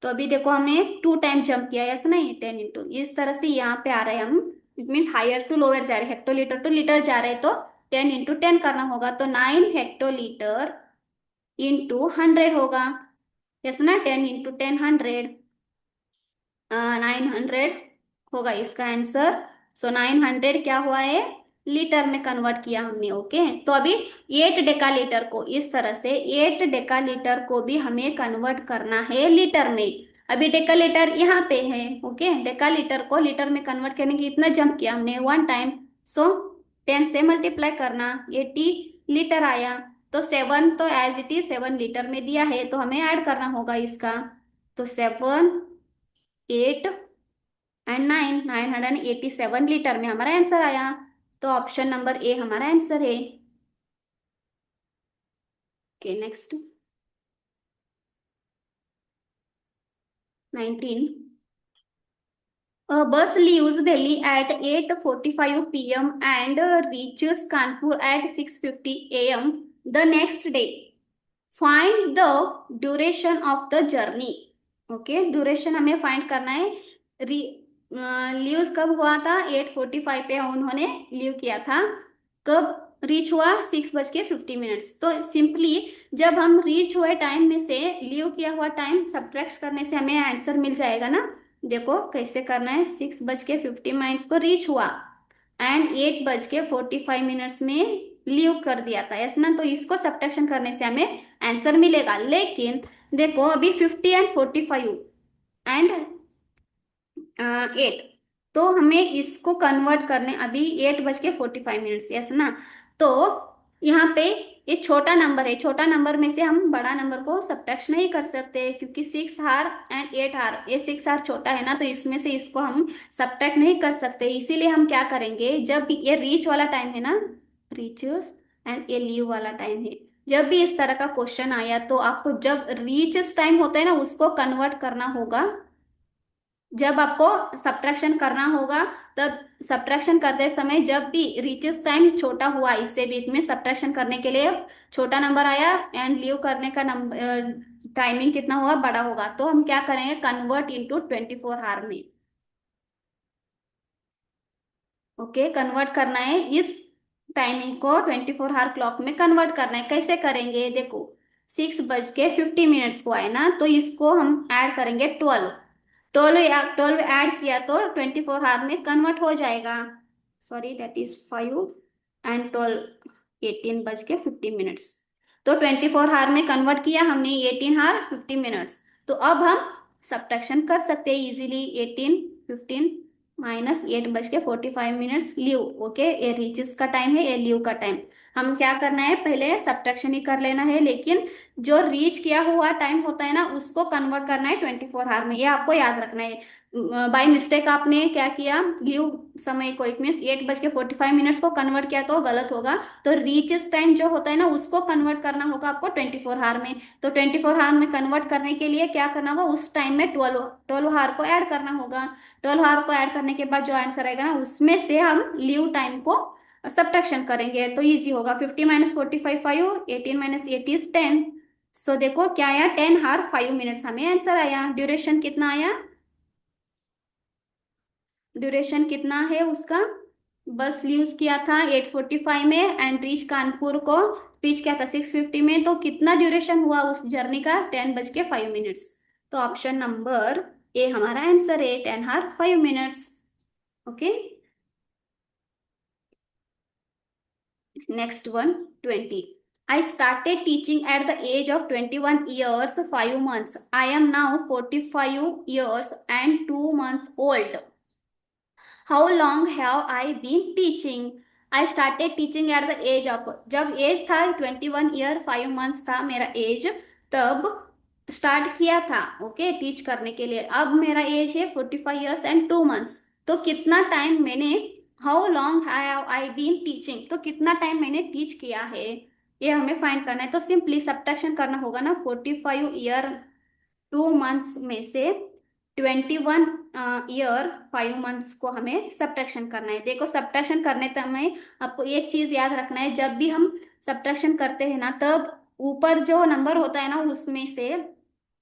[SPEAKER 1] तो अभी देखो हमने 2 टाइम जंप किया, यस ना, ये 10 × इस तरह से यहाँ पे आ रहा है, हम it means higher to lower जा रहे, हेक्टोलीटर टू लीटर जा रहे, तो 10 × 10 करना होगा, तो 9 हेक्टोलीटर इंटू 100 होगा, यस ना, 10 × 10 100, 900 होगा इसका आंसर। सो 900 क्या हुआ है? लीटर में कन्वर्ट किया हमने। ओके, तो अभी 8 डेका लीटर को इस तरह से, 8 डेका लीटर को भी हमें कन्वर्ट करना है लीटर में। अभी डेका लीटर यहाँ पे है, ओके, डेका लीटर को लीटर में कन्वर्ट करने की इतना जंप किया हमने 1 टाइम, सो 10 से मल्टीप्लाई करना, 80 लीटर आया। तो 7 तो एज इट इज 7 लीटर में दिया है, तो हमें ऐड करना होगा इसका, तो 7 8 एंड 9, 987 लीटर में हमारा आंसर आया। तो ऑप्शन नंबर ए हमारा आंसर है। Okay, next, 19. A bus leaves Delhi at 8:45 p.m. and reaches Kanpur at 6:50 a.m. the next day. Find the duration of the journey. Okay, duration हमें फाइंड करना है। री लीव कब हुआ था? 8:45 पे उन्होंने लीव किया था। कब रीच हुआ? 6:50। तो सिंपली जब हम रीच हुए टाइम में से लीव किया हुआ टाइम सब्ट्रैक्ट करने से हमें आंसर मिल जाएगा ना। देखो कैसे करना है। 6:50 को रीच हुआ एंड 8:45 में लीव कर दिया था, यस ना। तो इसको सब्ट्रैक्शन करने से हमें आंसर मिलेगा। लेकिन देखो अभी 50 एंड 45 एंड 8, तो हमें इसको कन्वर्ट करने अभी 8:45, यस ना। तो यहाँ पे ये छोटा नंबर है, छोटा नंबर में से हम बड़ा नंबर को सब्ट्रैक्ट नहीं कर सकते क्योंकि 6 आर एंड 8 आर, ये 6 आर छोटा है ना, तो इसमें से इसको हम सब्ट्रैक्ट नहीं कर सकते। इसीलिए हम क्या करेंगे, जब भी ये रीच वाला टाइम है ना, रीचेस एंड ये लीव वाला टाइम है, जब भी इस तरह का क्वेश्चन आया तो आपको जब रीचेस टाइम होता है ना उसको कन्वर्ट करना होगा। जब आपको सब्ट्रैक्शन करना होगा तब सब्ट्रैक्शन करते समय जब भी रीचेस टाइम छोटा हुआ इससे बीच में सब्ट्रैक्शन करने के लिए छोटा नंबर आया एंड लीव करने का नंबर टाइमिंग कितना हुआ, बड़ा होगा, तो हम क्या करेंगे, कन्वर्ट इनटू 24 आवर में। ओके, कन्वर्ट करना है इस टाइमिंग को 24 आवर क्लॉक में कन्वर्ट करना है। कैसे करेंगे, देखो 6:50 को आए ना, तो इसको हम ऐड करेंगे 12। 12 ऐड किया तो 24 आवर में कन्वर्ट हो जाएगा। Sorry, that is 5 and 12, 18:50। तो 24 आवर में कन्वर्ट किया हमने, 18 आवर 50 मिनट्स। तो अब हम सब्ट्रैक्शन कर सकते हैं इजीली। 18:15 minus 8:45 leave. ओके, ये रीचेस का टाइम है, ये लीव का टाइम। हम क्या करना है, पहले सब्ट्रैक्शन ही कर लेना है, लेकिन जो रीच किया हुआ टाइम होता है ना उसको कन्वर्ट करना है 24 आवर में, ये आपको याद रखना है। बाय मिस्टेक आपने क्या किया, लीव समय को, इट मीन्स 8:45 को कन्वर्ट किया तो गलत होगा। तो रीचेस टाइम जो होता है ना उसको कन्वर्ट करना होगा आपको 24 आवर में। तो 24 आवर में कन्वर्ट करने के लिए क्या करना होगा, उस टाइम में 12 आवर को ऐड करना होगा। 12 आवर को ऐड करने के बाद जो आंसर आएगा ना उसमें से हम लीव टाइम को सब्ट्रैक्शन करेंगे तो इजी होगा। 50 - 45 5, 18 - 8 इज 10। सो देखो क्या आया, 10 आवर 5 मिनट्स हमें आंसर आया। ड्यूरेशन कितना आया, ड्यूरेशन कितना है उसका, बस यूज किया था 8:45 में एंड रीच कानपुर को रीच किया था 6:50 में, तो कितना ड्यूरेशन हुआ उस जर्नी का, 10:05। तो ऑप्शन नंबर ए हमारा आंसर है, 10 hour 5 minutes. Okay, next one, 20. I started teaching at the age of 21 years 5 months. I am now 45 years and 2 months old. How long have I been teaching? I started teaching at the age of, जब एज था 21 ईयर 5 मंथ्स था मेरा एज, तब स्टार्ट किया था ओके टीच करने के लिए। अब मेरा एज है 45 ईयर्स एंड 2 मंथ्स। तो कितना टाइम मैंने, how long have I been teaching, तो कितना टाइम मैंने टीच किया है ये हमें फाइंड करना है। तो सिंपली सब्ट्रैक्शन करना होगा ना, 45 ईयर 2 मंथ्स में से 21 ईयर 5 मंथ्स को हमें सब्ट्रैक्शन करना है। देखो सब्ट्रैक्शन करने समय आपको एक चीज याद रखना है, जब भी हम सब्ट्रैक्शन करते हैं ना तब ऊपर जो नंबर होता है ना उसमें से,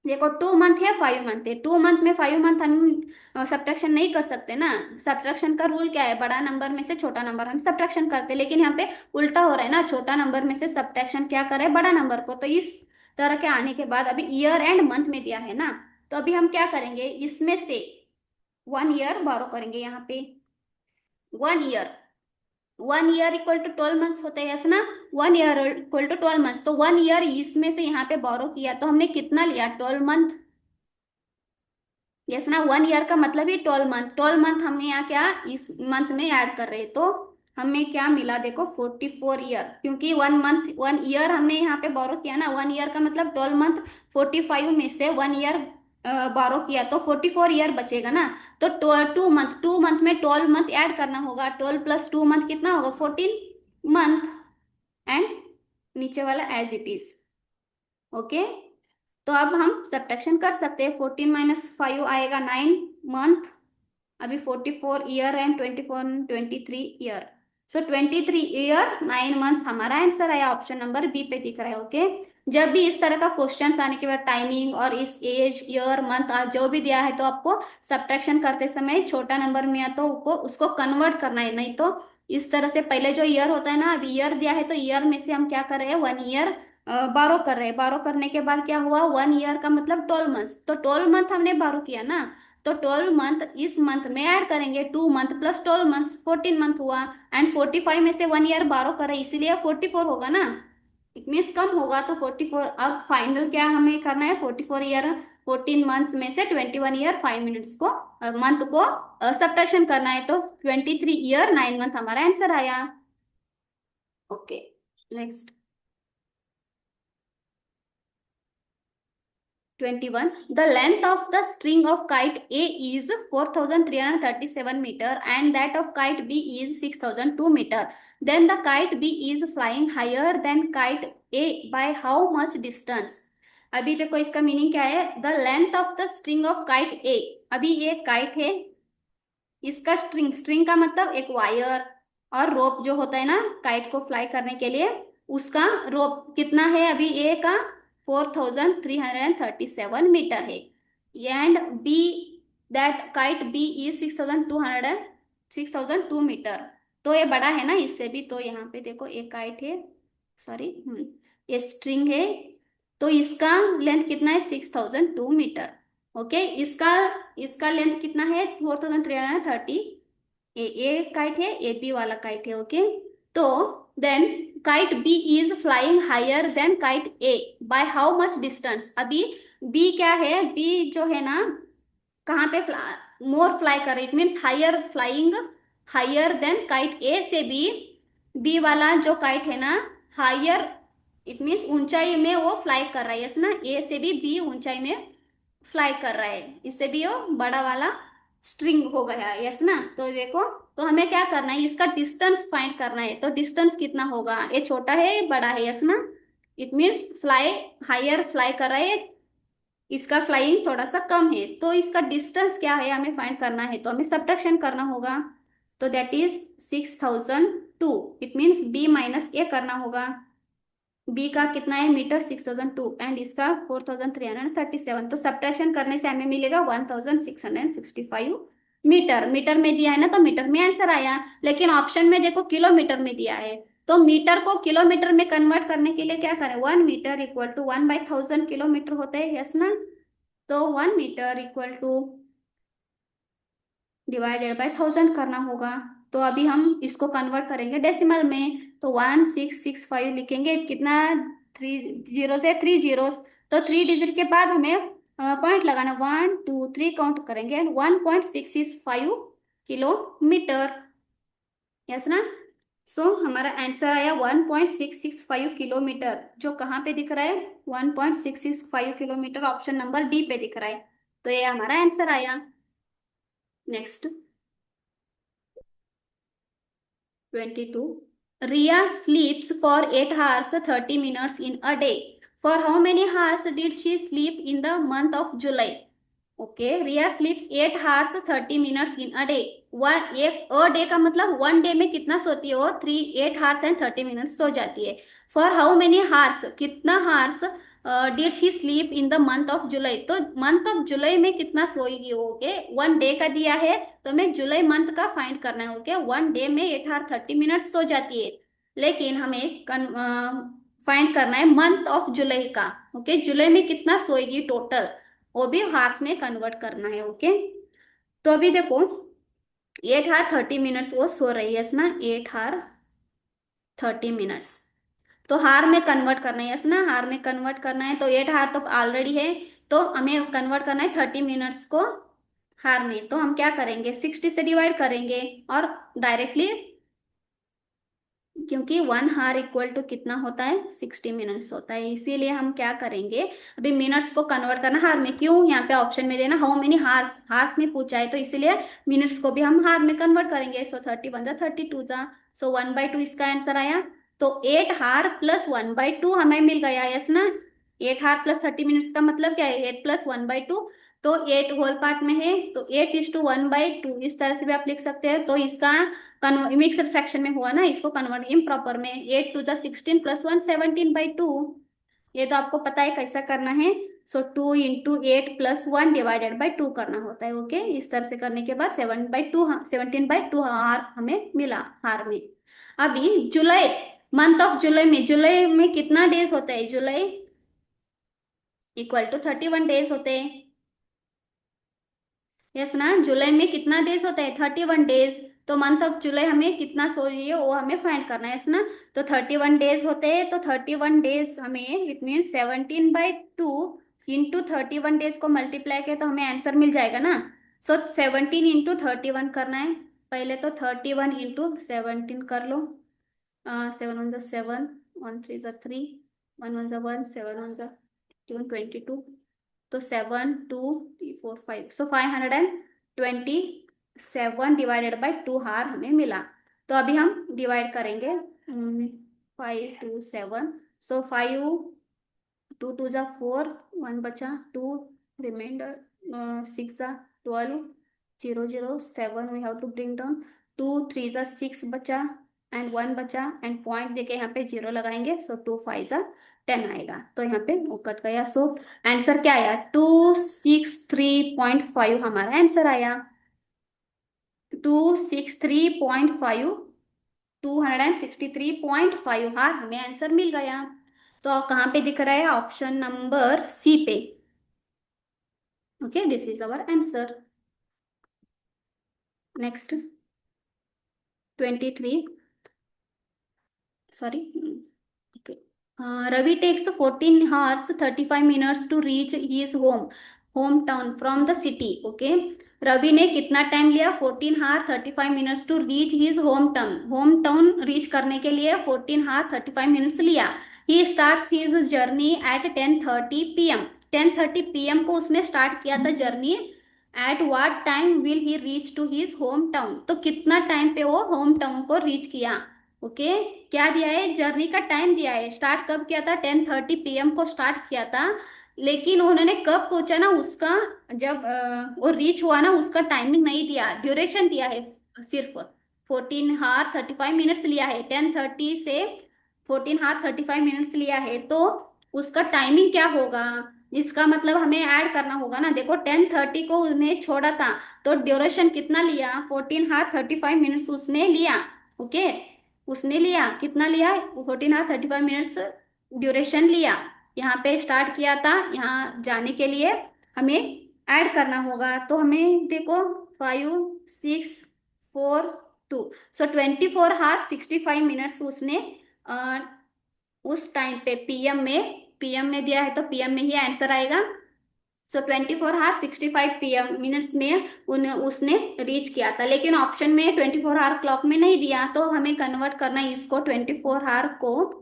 [SPEAKER 1] देखो 2 मंथ है 5 मंथ है, 2 मंथ में 5 मंथ हम सब्ट्रैक्शन नहीं कर सकते ना। सब्ट्रैक्शन का रूल क्या है, बड़ा नंबर में से छोटा नंबर हम सब्ट्रैक्शन करते हैं, लेकिन यहाँ पे उल्टा हो रहा है ना, छोटा नंबर में से सब्ट्रैक्शन क्या करे, बड़ा नंबर को। तो इस तरह के आने के बाद अभी ईयर एंड मंथ में दिया है ना, तो अभी हम क्या करेंगे, इसमें से 1 ईयर बोरो करेंगे यहाँ पे। 1 ईयर, 1 ईयर = 12 मंथ्स होते हैं, ना। 1 ईयर = 12 मंथ्स, तो 1 ईयर इसमें से यहाँ पे बोरो किया तो हमने कितना लिया, 12 मंथ। यस ना, 1 ईयर का मतलब ही 12 मंथ। 12 मंथ हमने यहाँ क्या इस मंथ में ऐड कर रहे हैं, तो हमें क्या मिला, देखो 44 ईयर, क्योंकि 1 मंथ 1 ईयर हमने यहाँ पे बोरो किया ना, 1 ईयर का मतलब 12 मंथ। 45 में से 1 ईयर बोरो किया तो 44 ईयर बचेगा ना। तो 2 मंथ, 2 मंथ में 12 मंथ ऐड करना होगा, 12 + 2 मंथ कितना होगा, 14 मंथ। एंड नीचे वाला एज इट इज। ओके, तो अब हम सब्ट्रैक्शन कर सकते हैं। 14 - 5 आएगा 9 मंथ। अभी 44 year and 23 year. So 23 year 9 months हमारा आंसर आया। ऑप्शन नंबर बी पे दिख रहा है। ओके। जब भी इस तरह का क्वेश्चंस आने के बाद टाइमिंग और इस एज ईयर मंथ आज जो भी दिया है तो आपको सब्ट्रैक्शन करते समय छोटा नंबर में या तो उसको कन्वर्ट करना है, नहीं तो इस तरह से पहले जो ईयर होता है ना, अभी ईयर दिया है तो ईयर में से हम क्या कर रहे हैं, 1 ईयर बारो कर रहे हैं। बारो करने के बाद क्या हुआ, 1 ईयर का मतलब 12 मंथ, तो 12 मंथ हमने बारो किया ना, तो 12 मंथ इस मंथ में ऐड करेंगे, 2 मंथ प्लस 12 मंथ 14 मंथ हुआ। एंड 45 में से 1 ईयर बारो करें इसीलिए 44 होगा ना, इट मीन्स कम होगा तो 44। अब फाइनल क्या हमें करना है, 44 ईयर 14 मंथ्स में से 21 ईयर 5 मिनट्स को मंथ को सब्ट्रैक्शन करना है, तो 23 ईयर 9 मंथ हमारा आंसर आया। Okay, next 21. The length of the string of kite A is 4,337 meter and that of kite B is 6,002 meter. Then the kite B is flying higher than kite A by how much distance? अभी देखो इसका मीनिंग क्या है, the length of the string of kite A. अभी ये काइट है, इसका स्ट्रिंग, स्ट्रिंग का मतलब एक वायर और रोप जो होता है ना काइट को फ्लाई करने के लिए, उसका रोप कितना है अभी ए का, 4,337 मीटर है। And B, that kite B is 6,200 तो ये बड़ा है ना इससे भी, तो यहाँ पे देखो एक काइट है, सॉरी, ये स्ट्रिंग है, तो इसका लेंथ कितना है, 6,002 मीटर। ओके, इसका इसका लेंथ कितना है, 4,330। ए काइट है, ए बी वाला काइट है। ओके, तो then kite B is flying higher than kite A by how much distance. अभी बी क्या है, बी जो है ना कहाँ पे मोर फ्लाई कर रही, it means higher, flying higher than kite A से भी, बी वाला जो काइट है ना हायर, इट मीन्स ऊंचाई में वो फ्लाई कर रहा है, यस ना, ए से भी बी ऊंचाई में फ्लाई कर रहा है, इससे भी वो बड़ा वाला स्ट्रिंग हो गया, यस ना। तो देखो, तो हमें क्या करना है, इसका डिस्टेंस फाइंड करना है, तो डिस्टेंस कितना होगा, ये छोटा है बड़ा है, यस ना, it means fly higher fly कर रहा है, इसका फ्लाइंग थोड़ा सा कम है, तो इसका डिस्टेंस क्या है हमें फाइंड करना है, तो हमें सब्ट्रैक्शन करना होगा। तो that is 6,002, it means B minus A करना होगा। बी का कितना है मीटर, 6,002 एंड इसका 4,337, तो सब्ट्रैक्शन करने से हमें मिलेगा 1,665 मीटर। मीटर में दिया है ना, तो मीटर में आंसर आया, लेकिन ऑप्शन में देखो किलोमीटर में दिया है, तो मीटर को किलोमीटर में कन्वर्ट करने के लिए क्या करें, 1 मीटर इक्वल टू 1/1000 किलोमीटर होते हैं, यस ना। तो 1 metre equal to divided by 1000 करना होगा। तो अभी हम इसको कन्वर्ट करेंगे डेसिमल में, तो 1665 लिखेंगे, कितना, 3 जीरो से 3 जीरो, तो 3 डिजिट के बाद हमें पॉइंट लगाना, 1 2 3 काउंट करेंगे एंड 1.665 किलोमीटर, यस ना। सो हमारा आंसर आया 1.665 किलोमीटर, जो कहाँ पे दिख रहा है, 1.665 किलोमीटर, ऑप्शन नंबर डी पे दिख रहा है, तो ये हमारा आंसर आया। Next 22. Ria sleeps for 8 hours 30 minutes in a day. For how many hours did she sleep in the month of July? Okay, Riya sleeps 8 hours 30 minutes in a day. One एक अ डे का मतलब 1 डे में कितना सोती है वो, 8 hours and 30 minutes सो जाती है। फॉर हाउ मेनी हार्स, कितना hours did she sleep in the month of July, तो मंथ ऑफ जुलाई में कितना सोएगी वो, ओके, 1 डे का दिया है, तो हमें जुलाई मंथ का फाइंड करना है। ओके, 1 डे में 8 hours 30 minutes सो जाती है, लेकिन हमें फाइंड करना है मंथ ऑफ जुलाई का। ओके, जुलाई में कितना सोएगी टोटल, वो भी हार्स में कन्वर्ट करना है। ओके, तो अभी देखो 8 hours 30 minutes वो सो रही है ना, 8 hours 30 minutes, तो हार में कन्वर्ट करना है, यस ना, हार में कन्वर्ट करना है, तो 8 हार तो ऑलरेडी है, तो हमें कन्वर्ट करना है 30 मिनट्स को हार में, तो हम क्या करेंगे, 60 से डिवाइड करेंगे और डायरेक्टली, क्योंकि 1 हार इक्वल टू कितना होता है, 60 मिनट्स होता है, इसीलिए हम क्या करेंगे, अभी मिनट्स को कन्वर्ट करना हार में, क्यों यहाँ पे ऑप्शन में देना हाउ मेनी हार्स, हार्स में पूछा है, तो इसीलिए मिनट्स को भी हम हार में कन्वर्ट करेंगे, सो 30 1 जा 32 जा, सो 1/2 इसका आंसर आया। तो 8 हार प्लस 1/2 हमें मिल गया, यस ना, 8 हार +30 मिनट्स का मतलब क्या है, 8 + 1/2। तो 8 होल पार्ट में है तो 8:1/2 इस तरह से भी आप लिख सकते हैं। तो इसका मिक्सड फ्रैक्शन में हुआ ना, इसको कन्वर्ट इम्प्रॉपर में, 8 × 2 = 16 + 1 17/2। ये तो आपको पता है कैसा करना है। सो 2 × 8 + 1 ÷ 2 करना होता है। ओके, इस तरह से करने के बाद 17/2 हार हमें मिला हार में। अभी जुलाई, मंथ ऑफ जुलाई में कितना डेज होता है, जुलाई =31 डेज होते हैं। यस ना, जुलाई में कितना डेज होता है, 31 डेज। तो मंथ ऑफ जुलाई हमें कितना चाहिए वो हमें फाइंड करना है, यस ना। तो 31 डेज होते हैं, तो 31 डेज हमें इट मीन 17/2 इंटू 31 डेज को मल्टीप्लाई किया तो हमें आंसर मिल जाएगा ना। सो 17 × 31 करना है। पहले तो 31 × 17 कर लो। 7 × 1 = 7, 1 × 3 = 3, 1 × 1 = 1, 7 × 1 = 22। तो 7 2 3 4 5, सो 527/2 हार हमें मिला। तो अभी हम डिवाइड करेंगे। 5 2 7, सो 5 2 2 = 4, 1 बचा, 2 reminder, 6 = 12, 0 0 7 we have to bring down, 2 3 = 6 बचा एंड 1 बचा एंड पॉइंट देके यहाँ पे 0 लगाएंगे। सो 2 5 = 10 आएगा, तो यहाँ पे वो कट गया। सो आंसर क्या आया, 263.5 हमारा आंसर आया। 263.5, 263.5 हार हमें आंसर मिल गया। तो कहाँ पे दिख रहा है, ऑप्शन नंबर सी पे। Okay, this is our answer. Next 23, sorry. Okay. Ravi takes 14 hours 35 minutes to reach his hometown from the city. Okay. Ravi ने कितना टाइम लिया, 14 hour 35 minutes to reach his home town reach करने के लिए 14 hour 35 minutes लिया। He starts his journey at 10:30 PM। 10:30 PM को उसने स्टार्ट किया था journey. At what time will he reach to his home town, तो कितना टाइम पे वो होम टाउन को रीच किया। ओके, क्या दिया है, जर्नी का टाइम दिया है। स्टार्ट कब किया था, 10:30 PM को स्टार्ट किया था। लेकिन उन्होंने कब पहुंचा ना उसका, जब वो रीच हुआ ना उसका टाइमिंग नहीं दिया, ड्यूरेशन दिया है सिर्फ। 14 hour 35 minutes लिया है, 10:30 से 14 hour 35 minutes लिया है। तो उसका टाइमिंग क्या होगा, इसका मतलब हमें ऐड करना होगा ना। देखो 10:30 को उन्हें छोड़ा था, तो ड्यूरेशन कितना लिया, 14 hour 35 minutes उसने लिया। ओके, उसने लिया कितना लिया, 14 hour 35 minutes ड्यूरेशन लिया। यहाँ पे स्टार्ट किया था, यहाँ जाने के लिए हमें ऐड करना होगा। तो हमें देखो 5 6 4 2, सो 24 hour 65 minutes उसने उस टाइम पे पीएम में दिया है, तो पीएम में ही आंसर आएगा। सो 24 hour 65 minutes में उसने रीच किया था। लेकिन ऑप्शन में 24 hour क्लॉक में नहीं दिया, तो हमें कन्वर्ट करना है इसको 24 hour को।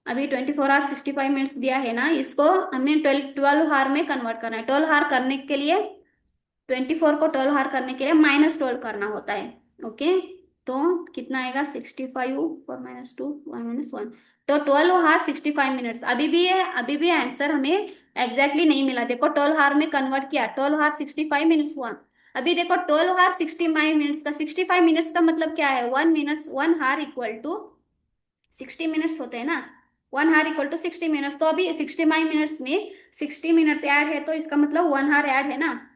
[SPEAKER 1] अभी 24 hour 65 minutes दिया है ना, इसको हमें 12 hour में कन्वर्ट करना है। 12 hour करने के लिए, 24 को 12 hour करने के लिए -12 करना होता है। ओके, तो कितना आएगा, 65 4 -2 1 -1, तो 12 hour 65 minutes। अभी भी आंसर हमें एग्जैक्टली नहीं मिला। देखो 12 hour में कन्वर्ट किया, 12 hour 65 minutes हुआ। अभी देखो 12 hour 65 minutes का 65 minutes का मतलब क्या है, 1 minutes 1 hour = 60 minutes होते हैं ना। 1 hour = 60 minutes, तो अभी 65 minutes में 60 minutes ऐड है, तो इसका मतलब 1 hour ऐड है ना।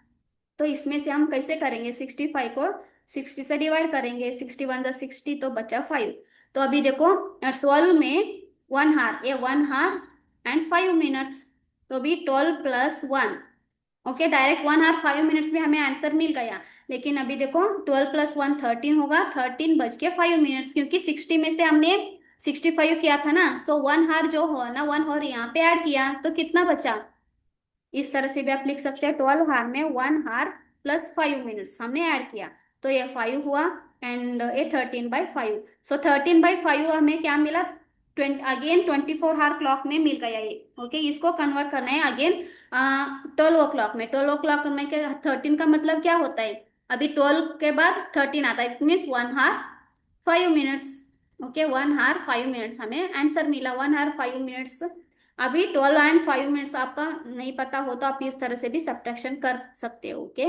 [SPEAKER 1] तो इसमें से हम कैसे करेंगे, 65 को 60 से डिवाइड करेंगे, 61 × 60, तो बचा 5। तो अभी देखो 12 में 1 hour, ये 1 hour and 5 minutes, तो अभी 12 + 1। ओके, डायरेक्ट 1 hour 5 minutes में हमें आंसर मिल गया। लेकिन अभी देखो 12 + 1 13 होगा, 13 बज के 5 minutes, क्योंकि 60 में से हमने 65 किया था ना। सो 1 hour जो हुआ ना, 1 hour यहाँ पे ऐड किया, तो कितना बचा। इस तरह से भी आप लिख सकते हैं, 12 hour में 1 hour +5 minutes हमने ऐड किया, तो ये 5 हुआ एंड ये 13/5। सो 13/5 हमें क्या मिला, 24 hour क्लॉक में मिल गया ये। ओके, इसको कन्वर्ट करना है अगेन 12 o'clock में। 12 o'clock में के 13 का मतलब क्या होता है, अभी 12 के बाद 13 आता है, it means 1 hour 5 minutes। Okay, 1 hour 5 minutes हमें आंसर मिला, 1 hour 5 minutes अभी 12 and 5 मिनट्स आपका नहीं पता हो तो आप इस तरह से भी सब्ट्रैक्शन कर सकते हो। ओके,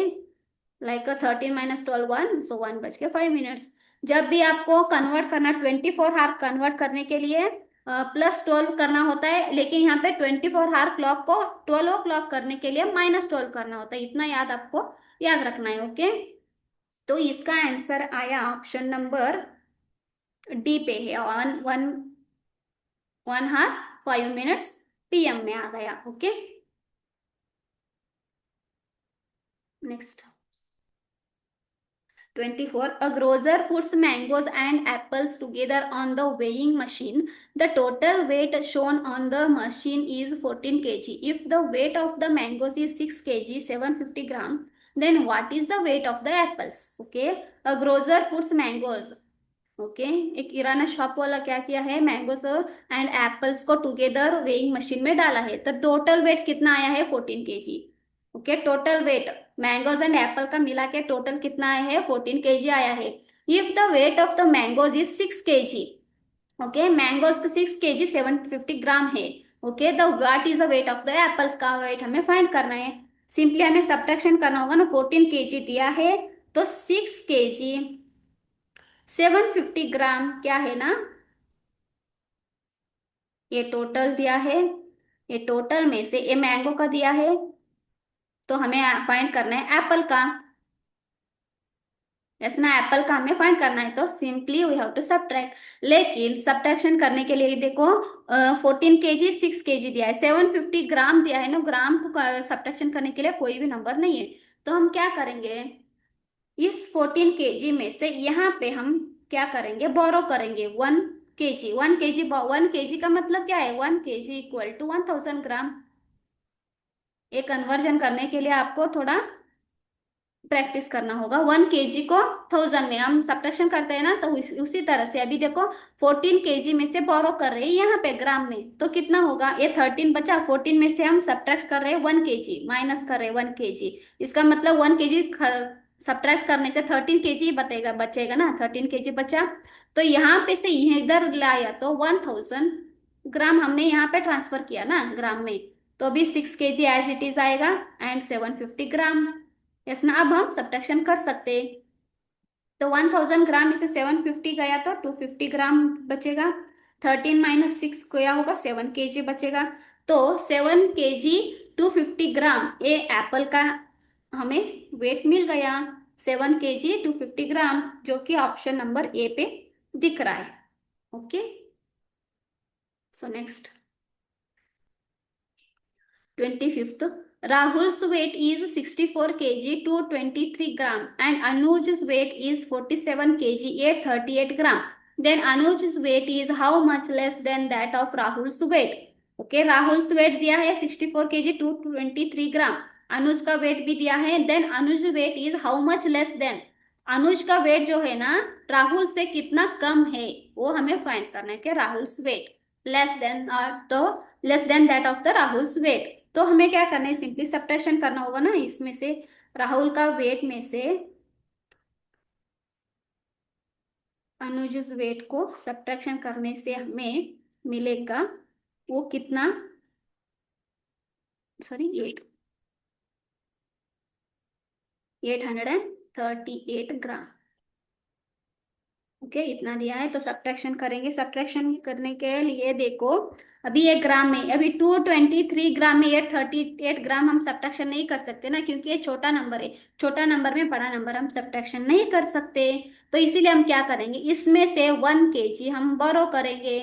[SPEAKER 1] लाइक 13 - 12 1, सो 1 बज के 5 मिनट्स। जब भी आपको कन्वर्ट करना 24 आवर कन्वर्ट करने के लिए +12 करना होता है, लेकिन यहाँ पे 24 आवर क्लॉक को 12 o'clock करने के लिए -12 करना होता है। इतना याद आपको याद रखना है। ओके, तो इसका आंसर आया ऑप्शन नंबर डी पे है, 1 1 1 हार 5 मिनट्स PM में आ गया। Okay, next 24. A grocer puts mangoes and apples together on the weighing machine. The total weight shown on the machine is 14 kg. If the weight of the mangoes is 6 kg, 750 gram, then what is the weight of the apples? Okay, a grocer puts mangoes. Okay, एक किराना शॉप वाला क्या किया है, मैंगोस एंड एप्पल्स को टुगेदर वेइंग मशीन में डाला है, तो टोटल वेट कितना आया है 14 kg। Okay, total weight mangoes and Apple का मिला के टोटल कितना आया है 14 kg आया है। If the weight of the mangoes is 6 kg, okay, mangoes तो 6 kg 750 ग्राम है। Okay, the what is the weight of the apples का वेट हमें फाइंड करना है। सिंपली हमें सब्ट्रैक्शन करना होगा ना, 14 kg दिया है तो 6 kg 750 ग्राम क्या है ना, ये टोटल दिया है, ये टोटल में से ये मैंगो का दिया है, तो हमें फाइंड करना है एप्पल का। यस ना, एप्पल का हमें फाइंड करना है, तो simply we have to subtract. लेकिन सब्ट्रैक्शन करने के लिए देखो 14 kg 6 kg दिया है, 750 ग्राम दिया है ना, ग्राम को सब्ट्रैक्शन करने के लिए कोई भी नंबर नहीं है। तो हम क्या करेंगे, इस 14 kg में से यहाँ पे हम क्या करेंगे, बोरो करेंगे 1 kg। 1 kg 1 kg का मतलब क्या है, 1 kg इक्वल टू 1000 ग्राम। ये कन्वर्जन करने के लिए आपको थोड़ा प्रैक्टिस करना होगा। 1 kg को 1000 में हम सब्ट्रैक्शन करते हैं ना, तो उसी तरह से अभी देखो 14 kg में से बोरो कर रहे हैं यहाँ पे ग्राम में, तो कितना होगा, ये 13 बचा, 14 में से हम सब्ट्रैक्ट कर रहे हैं 1 kg, माइनस कर रहे हैं 1 kg। इसका मतलब 1 kg सब्ट्रैक्ट करने से 13 kg बचेगा, बचेगा ना, 13 kg बचा। तो यहाँ पे से यह इधर लाया तो 1000 ग्राम हमने यहाँ पे ट्रांसफर किया ना ग्राम में, तो अभी 6 kg एज इट इज आएगा एंड 750 ग्राम। यस ना, अब हम सब्ट्रैक्शन कर सकते हैं। तो 1000 ग्राम में से 750 गया तो 250 ग्राम बचेगा। 13 - 6 क्या होगा, 7 kg बचेगा। तो 7 kg 250 ग्राम ये एप्पल का हमें वेट मिल गया, 7 kg 250 ग्राम, जो कि ऑप्शन नंबर ए पे दिख रहा है। Okay, so next 25th. Rahul's weight is 64 kg to 23 gram and Anuj's weight is 47 kg 838 gram. Then Anuj's weight is how much less than that of Rahul's weight? Okay, Rahul's weight दिया है 64 kg to 23 gram. अनुज का वेट भी दिया है, then Anuj weight is how much less than, Anuj का वेट जो है ना राहुल से कितना कम है, वो हमें फाइंड करना है कि राहुल्स वेट लेस देन, और तो less than that of the Rahul's weight. तो हमें क्या करना है, सिंपली सब्ट्रैक्शन करना होगा ना, इसमें से राहुल का वेट में से अनुज वेट को सब्ट्रैक्शन करने से हमें मिलेगा वो कितना, सॉरी 838 ग्राम। ओके, इतना दिया है तो सब्ट्रैक्शन करेंगे। सब्ट्रैक्शन करने के लिए देखो अभी ये ग्राम में, अभी 223 ग्राम में 838 ग्राम हम सब्ट्रैक्शन नहीं कर सकते ना, क्योंकि ये छोटा नंबर है, छोटा नंबर में बड़ा नंबर हम सब्ट्रैक्शन नहीं कर सकते। तो इसीलिए हम क्या करेंगे, इसमें से 1 kg हम बोरो करेंगे,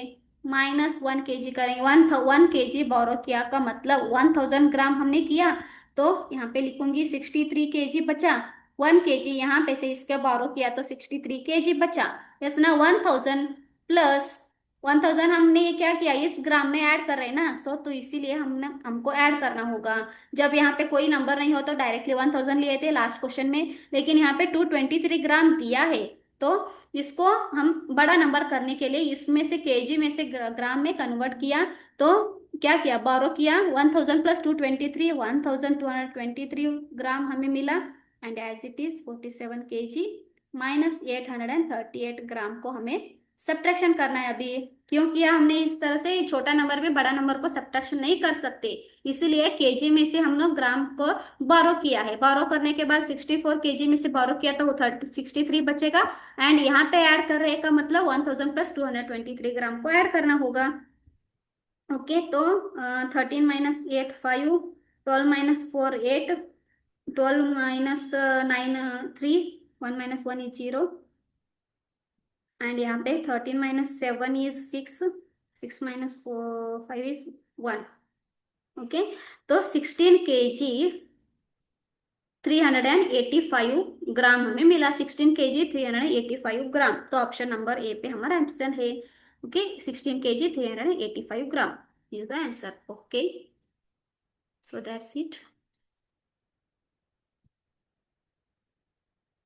[SPEAKER 1] -1 kg करेंगे। 1 kg बोरो किया का मतलब 1000 ग्राम हमने किया, तो यहाँ पे लिखूंगी 63 kg बचा। 1 kg यहाँ पे से इसके बोरो किया तो 63 kg बचा। यस ना, 1000 प्लस 1000 हमने ये क्या किया, इस ग्राम में ऐड कर रहे हैं ना, सो तो इसीलिए हमको ऐड करना होगा। जब यहाँ पे कोई नंबर नहीं हो तो डायरेक्टली 1000 लिए थे लास्ट क्वेश्चन में, लेकिन यहाँ पे 223 ग्राम दिया है, तो इसको हम बड़ा नंबर करने के लिए इसमें से केजी में से ग्राम में कन्वर्ट किया, तो क्या किया, बोरो किया 1000 प्लस 223, 1223 ग्राम हमें मिला, and as it is 47 kg -838 gram को हमें सब्ट्रैक्शन करना है अभी। क्यों किया हमने इस तरह से? छोटा नंबर में बड़ा नंबर को सब्ट्रैक्शन नहीं कर सकते, इसीलिए केजी में से हम लोग ग्राम को बारो किया है। बारो करने के बाद 64 केजी में से बारो किया तो वो 63 बचेगा। एंड यहाँ पे ऐड कर रहे का मतलब 1000 प्लस 223 ग्राम को ऐड करना होगा। ओके, तो 13 - 8 5, 12 - 4 8, 12 - 9 3, 1 - 1 is 0। एंड यहाँ पे 13 - 7 is 6, 6 - 4 5 is 1। ओके, तो 16 kg 385 ग्राम हमें मिला। 16 kg 385 ग्राम, तो ऑप्शन नंबर ए पे हमारा आंसर है। Okay, 16 kg 385 gram is the answer. Okay, so that's it.